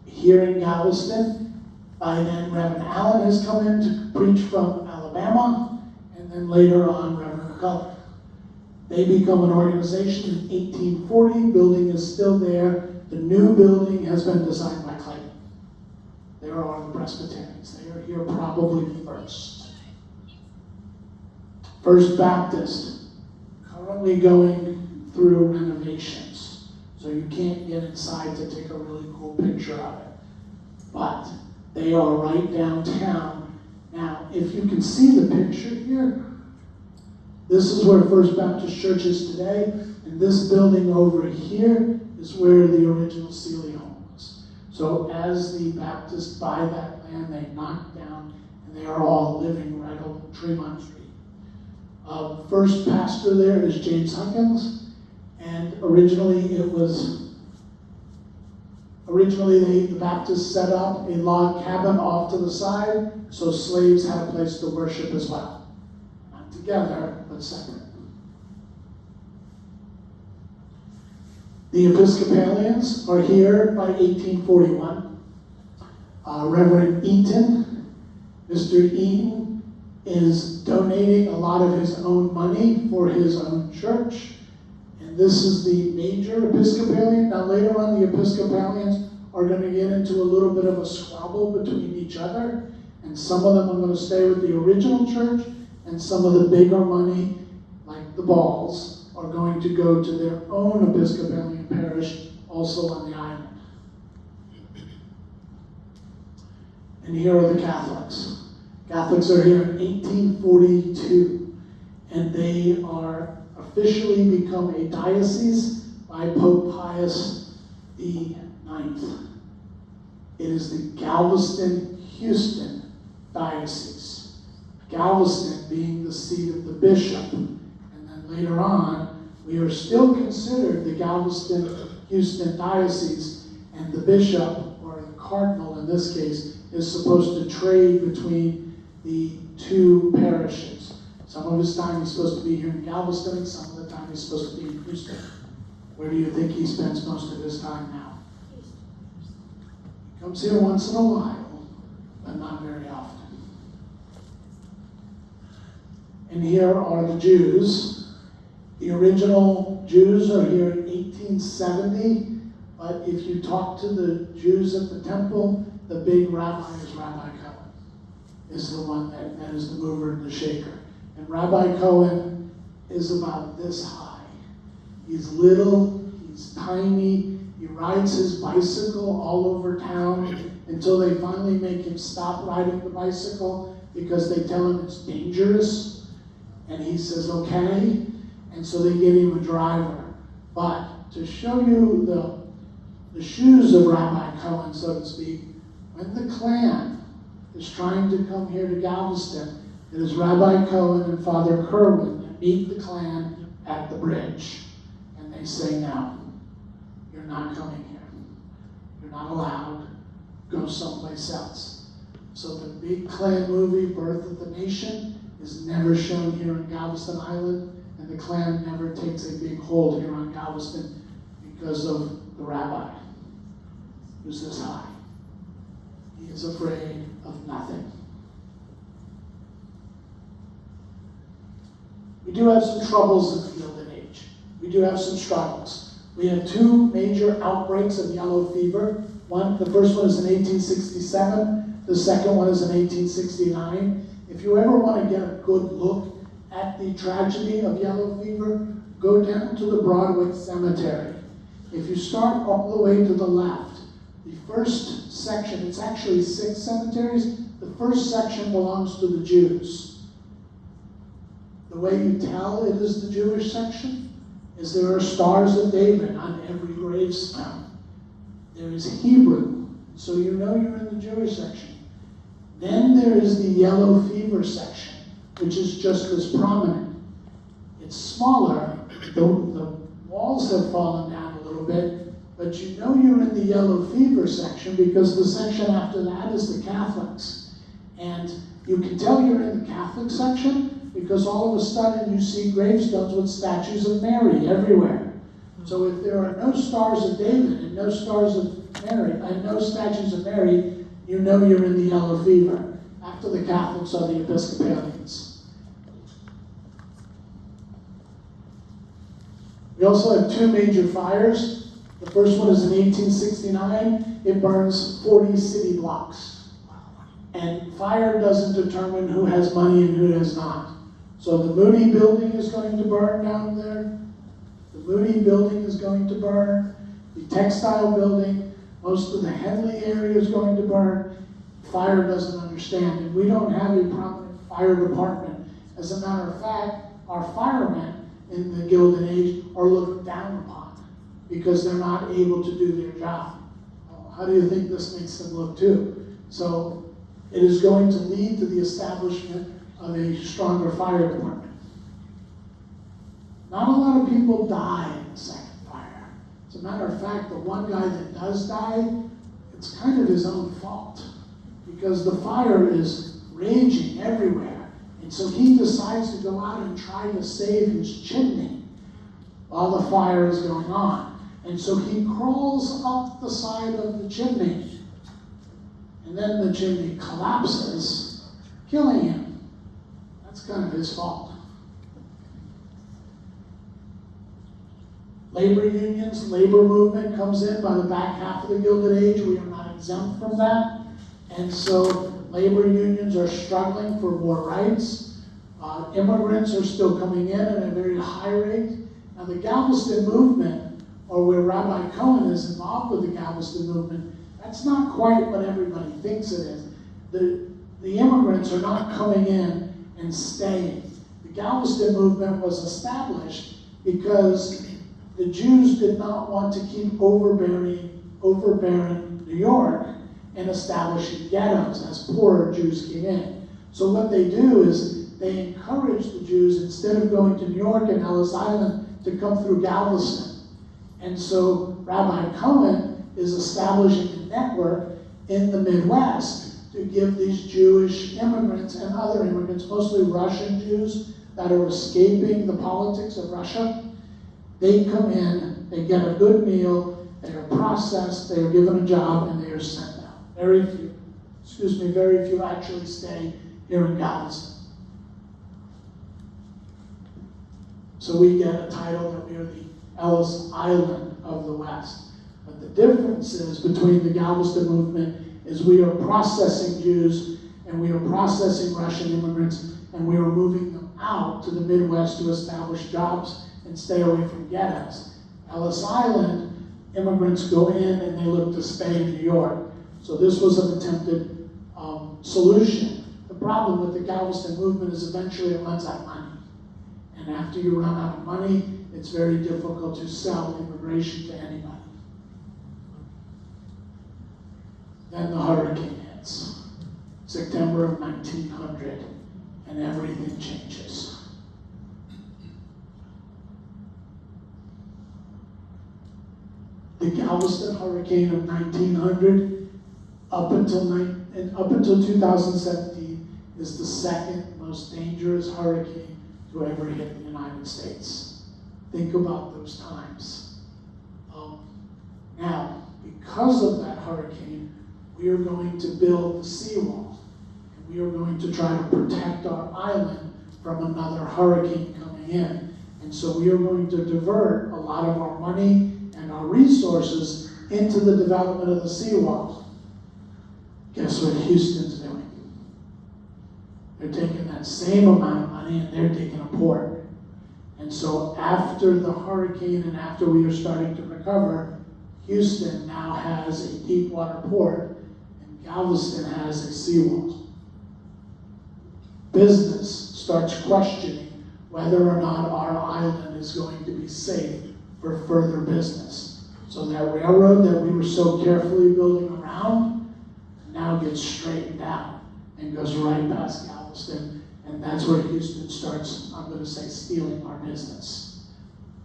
here in Galveston. By then, Reverend Allen has come in to preach from Alabama, and then later on, Reverend McCullough. They become an organization in 1840. Building is still there. The new building has been designed by Clayton. There are the Presbyterians. They are here probably first. First Baptist, currently going through renovations. So you can't get inside to take a really cool picture of it. But they are right downtown. Now, if you can see the picture here, this is where First Baptist Church is today, and this building over here is where the original Sealy home was. So as the Baptists buy that land, they knock down, and they are all living right on Tremont Street. First pastor there is James Huckins, and originally the Baptists set up a log cabin off to the side, so slaves had a place to worship as well. Not together, but separate. The Episcopalians are here by 1841. Reverend Eaton, Mr. Eaton, is donating a lot of his own money for his own church. And this is the major Episcopalian. Now later on, the Episcopalians are going to get into a little bit of a squabble between each other. And some of them are going to stay with the original church, and some of the bigger money, like the Balls, are going to go to their own Episcopalian parish, also on the island. And here are the Catholics. Catholics are here in 1842, and they are officially become a diocese by Pope Pius IX. It is the Galveston-Houston diocese. Galveston being the seat of the bishop. And then later on, we are still considered the Galveston-Houston diocese, and the bishop, or the cardinal in this case, is supposed to trade between the two parishes. Some of his time he's supposed to be here in Galveston, and some of the time he's supposed to be in Houston. Where do you think he spends most of his time now? He comes here once in a while, but not very often. And here are the Jews. The original Jews are here in 1870, but if you talk to the Jews at the temple, the big rabbi is Rabbi Cohen, is the one that is the mover and the shaker. And Rabbi Cohen is about this high. He's little, he's tiny, he rides his bicycle all over town until they finally make him stop riding the bicycle because they tell him it's dangerous. And he says, okay. And so they give him a driver. But to show you the shoes of Rabbi Cohen, so to speak, when the Klan is trying to come here to Galveston, it is Rabbi Cohen and Father Kerwin that meet the Klan at the bridge. And they say, no, you're not coming here. You're not allowed. Go someplace else. So the big Klan movie, Birth of the Nation, is never shown here in Galveston Island, and the Klan never takes a big hold here on Galveston because of the rabbi, who's this high. He is afraid of nothing. We do have some troubles in the Gilded Age. We do have some struggles. We have two major outbreaks of yellow fever. The first one is in 1867. The second one is in 1869. If you ever want to get a good look at the tragedy of yellow fever, go down to the Broadway Cemetery. If you start all the way to the left, the first section, it's actually 6 cemeteries, the first section belongs to the Jews. The way you tell it is the Jewish section is there are stars of David on every gravestone. There is Hebrew, so you know you're in the Jewish section. Then there is the yellow fever section, which is just as prominent. It's smaller, the walls have fallen down a little bit, but you know you're in the yellow fever section because the section after that is the Catholics. And you can tell you're in the Catholic section because all of a sudden you see gravestones with statues of Mary everywhere. So if there are no stars of David and no stars of Mary, and no statues of Mary, you know you're in the yellow fever. After the Catholics are the Episcopalians. We also have two major fires. The first one is in 1869. It burns 40 city blocks. And fire doesn't determine who has money and who does not. So the Moody building is going to burn down there. The Moody building is going to burn. The textile building, most of the Henley area is going to burn. Fire doesn't understand, and we don't have a prominent fire department. As a matter of fact, our firemen in the Gilded Age are looked down upon because they're not able to do their job. How do you think this makes them look too? So it is going to lead to the establishment of a stronger fire department. Not a lot of people die in the second fire. As a matter of fact, the one guy that does die, it's kind of his own fault because the fire is raging everywhere. And so he decides to go out and try to save his chimney while the fire is going on. And so he crawls up the side of the chimney. And then the chimney collapses, killing him. That's kind of his fault. Labor unions, labor movement comes in by the back half of the Gilded Age. We are not exempt from that. And so labor unions are struggling for more rights. Immigrants are still coming in at a very high rate. Now the Galveston movement, or where Rabbi Cohen is involved with the Galveston movement, that's not quite what everybody thinks it is. The immigrants are not coming in and staying. The Galveston movement was established because the Jews did not want to keep overbearing New York and establishing ghettos as poorer Jews came in. So what they do is they encourage the Jews, instead of going to New York and Ellis Island, to come through Galveston. And so Rabbi Cohen is establishing a network in the Midwest to give these Jewish immigrants and other immigrants, mostly Russian Jews that are escaping the politics of Russia. They come in, they get a good meal, they are processed, they are given a job, and they are sent out. Very few actually stay here in Galveston. So we get a title that we are the Ellis Island of the West. But the difference is between the Galveston movement is we are processing Jews and we are processing Russian immigrants and we were moving them out to the Midwest to establish jobs and stay away from ghettos. Ellis Island, immigrants go in and they look to stay in New York. So this was an attempted solution. The problem with the Galveston movement is eventually it runs out of money. And after you run out of money, it's very difficult to sell immigration to anybody. Then the hurricane hits, September of 1900, and everything changes. The Galveston hurricane of 1900, up until 2017, is the second most dangerous hurricane to ever hit the United States. Think about those times. Now, because of that hurricane, we are going to build the seawall, and we are going to try to protect our island from another hurricane coming in. And so we are going to divert a lot of our money and our resources into the development of the seawall. Guess what Houston's doing? They're taking that same amount of money and they're taking a port. And so after the hurricane and after we are starting to recover, Houston now has a deep water port and Galveston has a seawall. Business starts questioning whether or not our island is going to be safe for further business. So that railroad that we were so carefully building around now gets straightened out and goes right past Galveston, and that's where Houston starts, I'm going to say, stealing our business.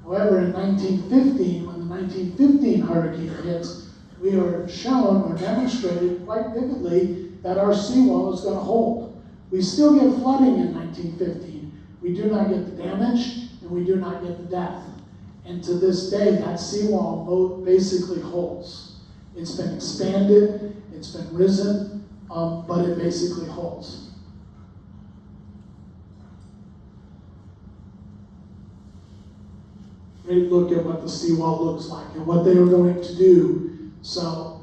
However, in 1915, when the 1915 hurricane hits, we are shown or demonstrated quite vividly that our seawall is going to hold. We still get flooding in 1915. We do not get the damage, and we do not get the death. And to this day, that seawall basically holds. It's been expanded, it's been risen, but it basically holds. Great look at what the seawall looks like and what they are going to do. So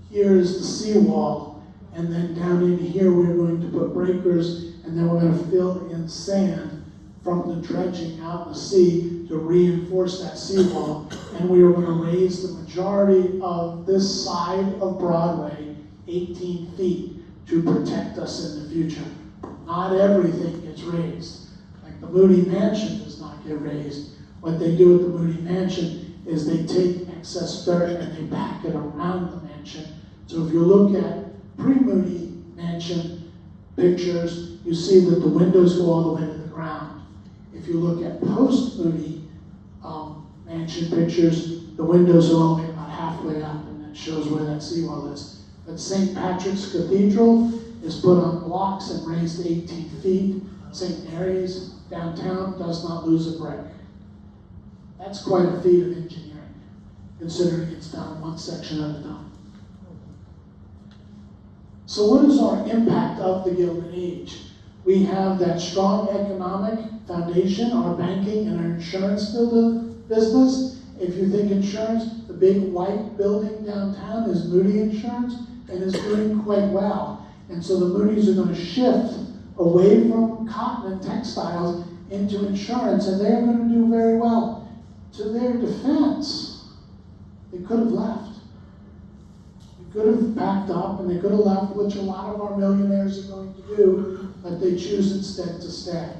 here's the seawall, and then down in here we're going to put breakers, and then we're going to fill in sand from the dredging out in the sea to reinforce that seawall. And we are going to raise the majority of this side of Broadway 18 feet to protect us in the future. Not everything gets raised. Like the Moody Mansion does not get raised. What they do at the Moody Mansion is they take excess dirt and they pack it around the mansion. So if you look at pre-Moody Mansion pictures, you see that the windows go all the way to the ground. If you look at post-Moody mansion pictures, the windows are only about halfway up, and that shows where that seawall is. But St. Patrick's Cathedral is put on blocks and raised 18 feet. St. Mary's downtown does not lose a brick. That's quite a feat of engineering, considering it's done one section at a time. So what is our impact of the Gilded Age? We have that strong economic foundation, our banking and our insurance business. If you think insurance, the big white building downtown is Moody Insurance and is doing quite well. And so the Moody's are going to shift away from cotton and textiles into insurance, and they're going to do very well. To their defense, they could have left. They could have backed up and they could have left, which a lot of our millionaires are going to do, but they choose instead to stay.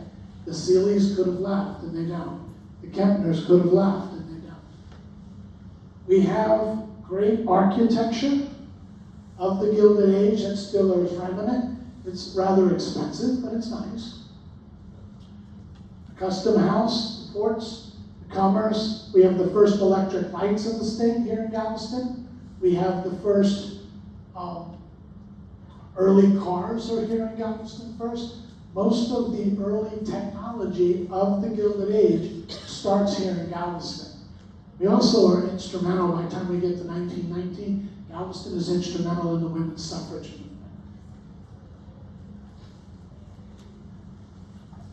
The Seeleys could have left, and they don't. The Kempners could have left, and they don't. We have great architecture of the Gilded Age that still is remnant. It's rather expensive, but it's nice. The Custom House, the ports, the commerce. We have the first electric lights in the state here in Galveston. We have the first early cars are here in Galveston first. Most of the early technology of the Gilded Age starts here in Galveston. We also are instrumental, by the time we get to 1919, Galveston is instrumental in the women's suffrage movement.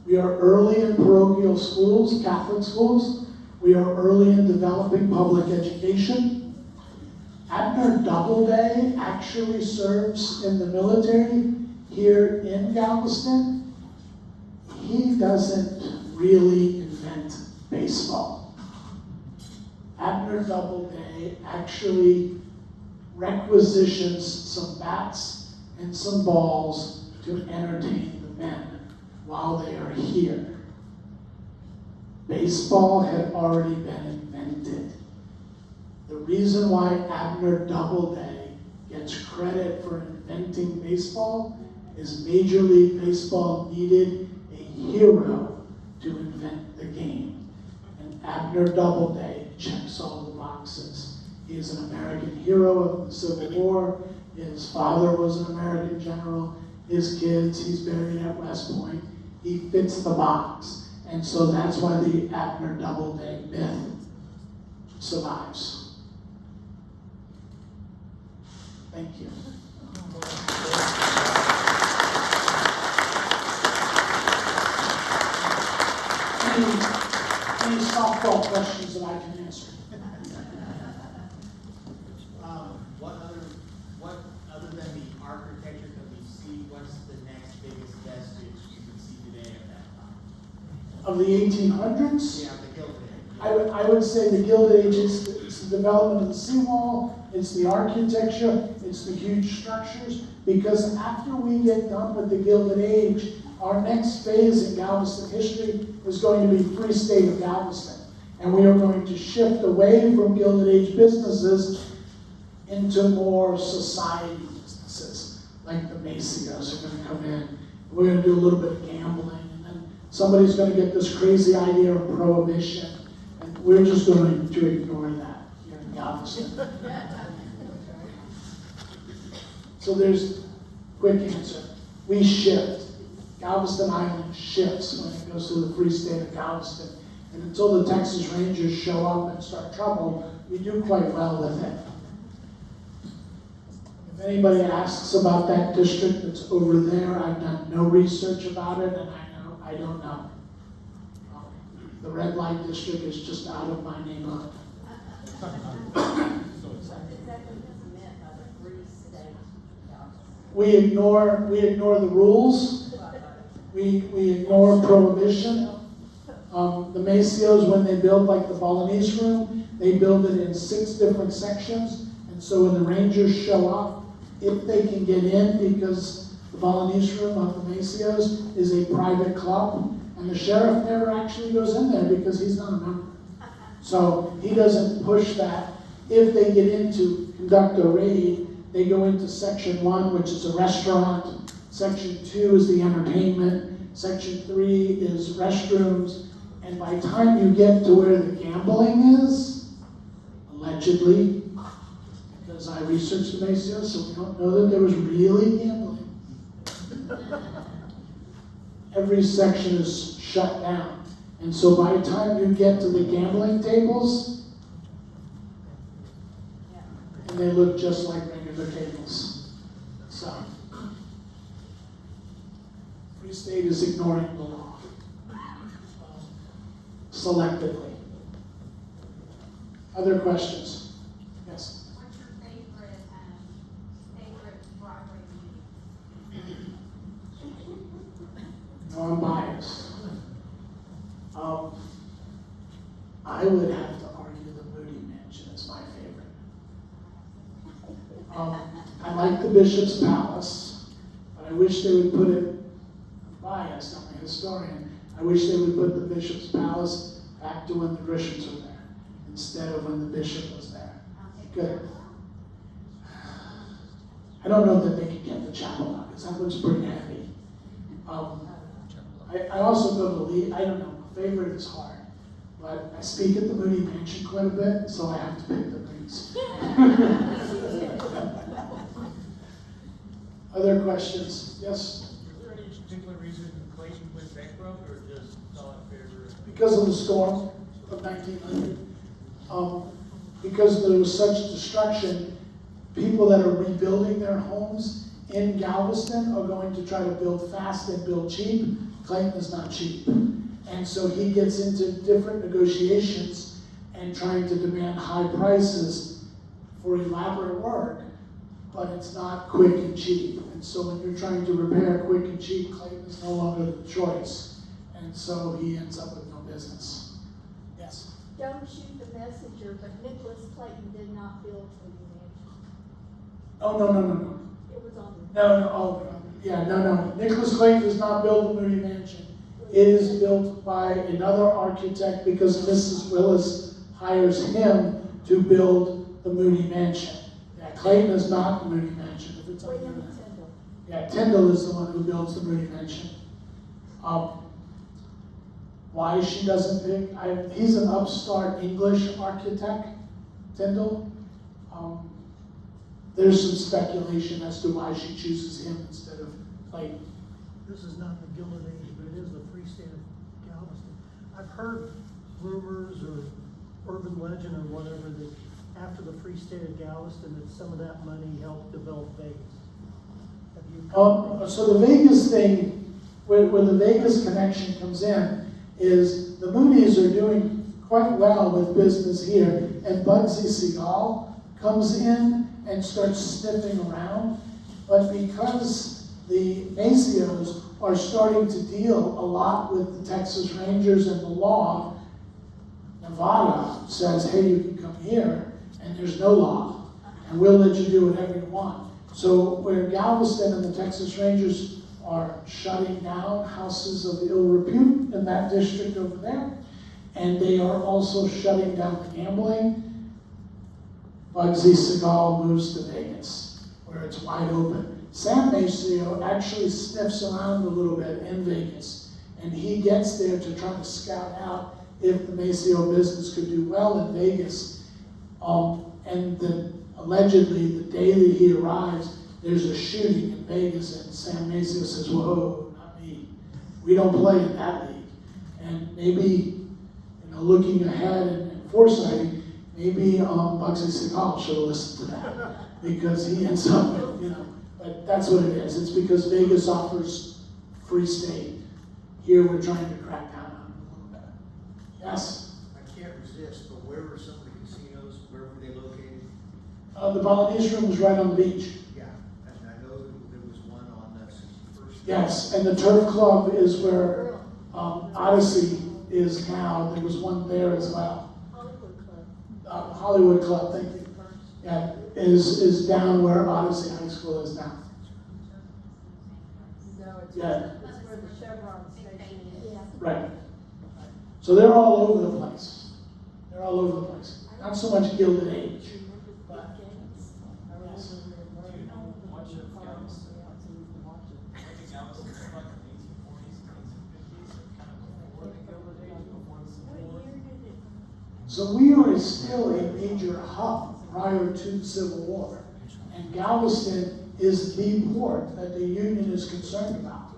We are early in parochial schools, Catholic schools. We are early in developing public education. Abner Doubleday actually serves in the military. here in Galveston, he doesn't really invent baseball. Abner Doubleday actually requisitions some bats and some balls to entertain the men while they are here. Baseball had already been invented. The reason why Abner Doubleday gets credit for inventing baseball is Major League Baseball needed a hero to invent the game. And Abner Doubleday checks all the boxes. He is an American hero of the Civil War. His father was an American general. His kids, he's buried at West Point. He fits the box. And so that's why the Abner Doubleday myth survives. Thank you. Any softball questions that I can answer? What other than the architecture that we see, what's the next biggest vestige you can see today of that time? Of the 1800s? Yeah, the Gilded Age. I would say the Gilded Age is the development of the seawall, it's the architecture, it's the huge structures, because after we get done with the Gilded Age, our next phase in Galveston history is going to be Free State of Galveston. And we are going to shift away from Gilded Age businesses into more society businesses, like the Macios are going to come in. We're going to do a little bit of gambling, and then somebody's going to get this crazy idea of prohibition, and we're just going to ignore that here in Galveston. So there's quick answer. We shift. Galveston Island shifts when it goes to the Free State of Galveston. And until the Texas Rangers show up and start trouble, we do quite well with it. If anybody asks about that district that's over there, I've done no research about it, and I don't know. The red light district is just out of my neighborhood. We ignore the rules. We ignore prohibition. The Macios, when they build like the Balinese room, they build it in 6 different sections. And so when the Rangers show up, if they can get in, because the Balinese room of the Macios is a private club, and the sheriff never actually goes in there because he's not a member. So he doesn't push that. If they get in to conduct a raid, they go into section 1, which is a restaurant. Section 2 is the entertainment. Section 3 is restrooms. And by the time you get to where the gambling is, allegedly, because I researched the Macios, so we don't know that there was really gambling. Every section is shut down. And so by the time you get to the gambling tables, and they look just like regular tables. So, Free State is ignoring the law selectively. Other questions? Yes? What's your favorite Broadway movie? No, I'm biased. I would have to argue the Moody Mansion is my favorite. I like the Bishop's Palace, but I wish they would put it, I'm biased, I'm a historian, I wish they would put the Bishop's Palace back to when the Grishams were there, instead of when the Bishop was there. Good. I don't know that they could get the chapel out, because that looks pretty heavy. I also go to the lead, I don't know, my favorite is hard, but I speak at the Moody Mansion quite a bit, so I have to pick the Moody's. Other questions? Yes? Was there any particular reason Clayton went bankrupt, or just thought favor? Because of the storm of 1900, because there was such destruction, people that are rebuilding their homes in Galveston are going to try to build fast and build cheap. Clayton is not cheap. And so he gets into different negotiations and trying to demand high prices for elaborate work but it's not quick and cheap. And so when you're trying to repair quick and cheap, Clayton is no longer the choice. And so he ends up with no business. Yes? Don't shoot the messenger, but Nicholas Clayton did not build the mansion. Oh, no. It was on No. Nicholas Clayton does not build the Moody Mansion. It is built by another architect because Mrs. Willis hires him to build the Moody Mansion. Yeah, Clayton is not the Moody Mansion. If it's William under that. Tyndall. Yeah, Tyndall is the one who builds the Moody Mansion. Why she doesn't pick? He's an upstart English architect, Tyndall. There's some speculation as to why she chooses him instead of Clayton. This is not the Gilded Age, but it is the Free State of Galveston. I've heard rumors or urban legend or whatever that after the Free State of Galveston, that some of that money helped develop Vegas. Have you? So the Vegas thing, where the Vegas connection comes in, is the Moody's are doing quite well with business here, and Bugsy Siegel comes in and starts sniffing around, but because the Macios are starting to deal a lot with the Texas Rangers and the law, Nevada says, hey, you can come here, and there's no law, and we'll let you do whatever you want. So where Galveston and the Texas Rangers are shutting down houses of ill repute in that district over there, and they are also shutting down the gambling, Bugsy Siegel moves to Vegas, where it's wide open. Sam Maceo actually sniffs around a little bit in Vegas, and he gets there to try to scout out if the Maceo business could do well in Vegas. Allegedly, the day that he arrives, there's a shooting in Vegas, and Sam Maceo says, whoa, not me. We don't play in that league. And maybe, looking ahead and foresighting, maybe Bugsy Siegel should have listened to that, because he ends up, but that's what it is. It's because Vegas offers free state. Here we're trying to crack down on it a little bit. Yes? I can't resist, but where were some of the casinos, where were they located? The Balinese room was right on the beach. Yeah, and I know there was one on 61st. Yes, and the Turf Club is where Odyssey is now. There was one there as well. Hollywood Club. Hollywood Club, thank you. Yeah, is down where Odyssey High School is now. No, it's Yeah. it's where the Chevron station is. Yeah. Right. So they're all over the place. They're all over the place. Not so much Gilded Age. But, yes. Do you know much of Galveston? I think Galveston was like in the 1840s, 1850s, or kind of before the Gilded Age, before the Civil War. So we are still a major hub prior to the Civil War. And Galveston is the port that the Union is concerned about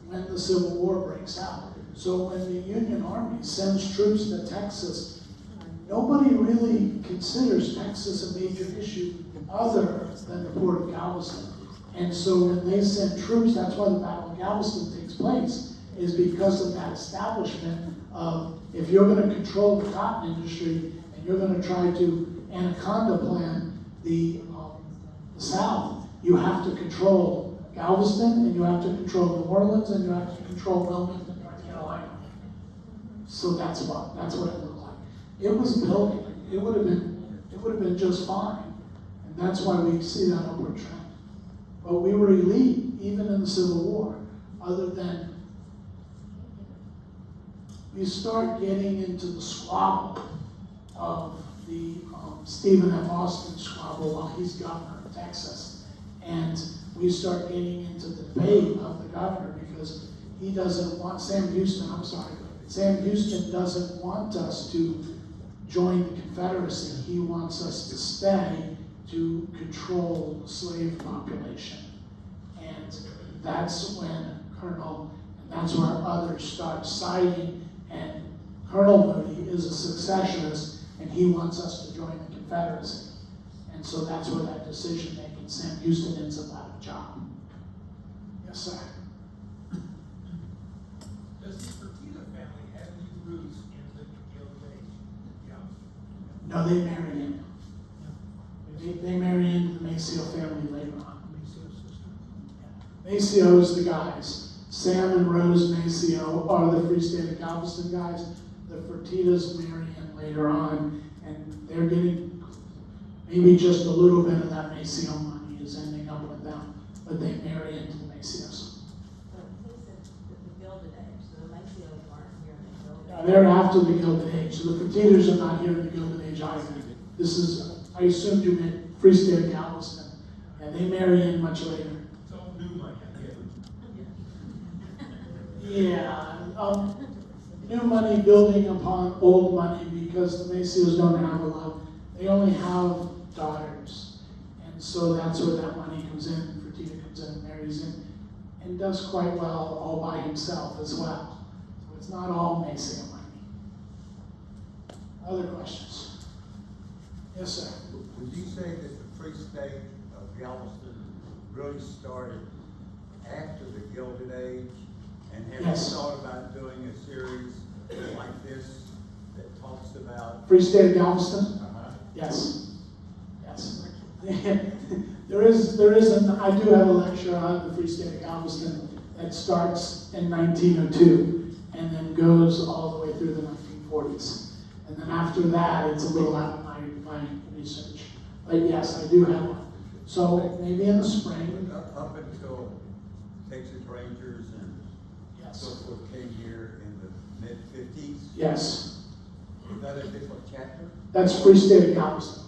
when the Civil War breaks out. So when the Union Army sends troops to Texas, nobody really considers Texas a major issue other than the port of Galveston. And so when they send troops, that's why the Battle of Galveston takes place, is because of that establishment of, if you're going to control the cotton industry and you're going to try to anaconda plan the South, you have to control Galveston, and you have to control New Orleans, and you have to control Wilmington, North Carolina. So that's what it looked like. It was built. It would have been just fine, and that's why we see that upward trend. But we were elite even in the Civil War. Other than we start getting into the squabble of the Stephen F. Austin squabble while he's governor of Texas, and we start getting into the debate of the governor because he doesn't want Sam Houston doesn't want us to join the Confederacy. He wants us to stay to control the slave population. And that's when that's where others start siding, and Colonel Moody is a secessionist, and he wants us to join the Confederacy. And so that's where that decision making, Sam Houston ends up out of a job. Yes, sir. Does the Fertitta family have any roots in the Gilded Age? Yeah. No, they marry in. They marry into the Maceo family later. Macio's the guys. Sam and Rose Macio are the Free State of Galveston guys. The Fertitas marry in later on, and they're getting maybe just a little bit of that Macio money is ending up with them, but they marry into the Macios. But he said that the Gilded Age, so the Macios weren't here in the Gilded Now, Age. they're after the Gilded Age, so the Fertitas are not here in the Gilded Age either. This is, I assumed you meant Free State of Galveston. Yeah, they marry in much later. So new money, Yeah, new money building upon old money because the Macios don't have a lot. They only have daughters. And so that's where that money comes in. Fertitta comes in and marries in and does quite well all by himself as well. So it's not all Macio money. Other questions? Yes, sir. Would you say that the Free State of Galveston really started after the Gilded Age? And have Yes. you thought about doing a series like this that talks about? Free State of Galveston? Uh-huh. Yes. Yes. There is I do have a lecture on the Free State of Galveston that starts in 1902 and then goes all the way through the 1940s. And then after that, it's a little out of my research. But yes, I do have one. So maybe in the spring. Up until Texas Rangers and so Yes. forth came here in the mid-50s. Yes. Is that a different chapter? That's Free State of Galveston.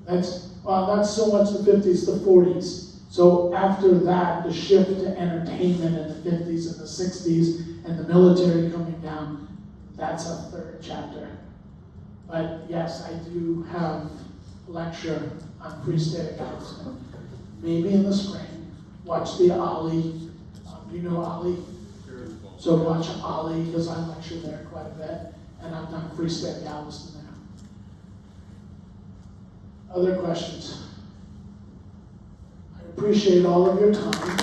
That's not so much the 50s, the 40s. So after that, the shift to entertainment in the 50s and the 60s and the military coming down, that's a third chapter. But yes, I do have a lecture on Free State of Galveston. Maybe in the spring. Watch the OLLI. Do you know OLLI? Sure. So watch OLLI because I lecture there quite a bit. And I've done Free State of Galveston there. Other questions? I appreciate all of your time.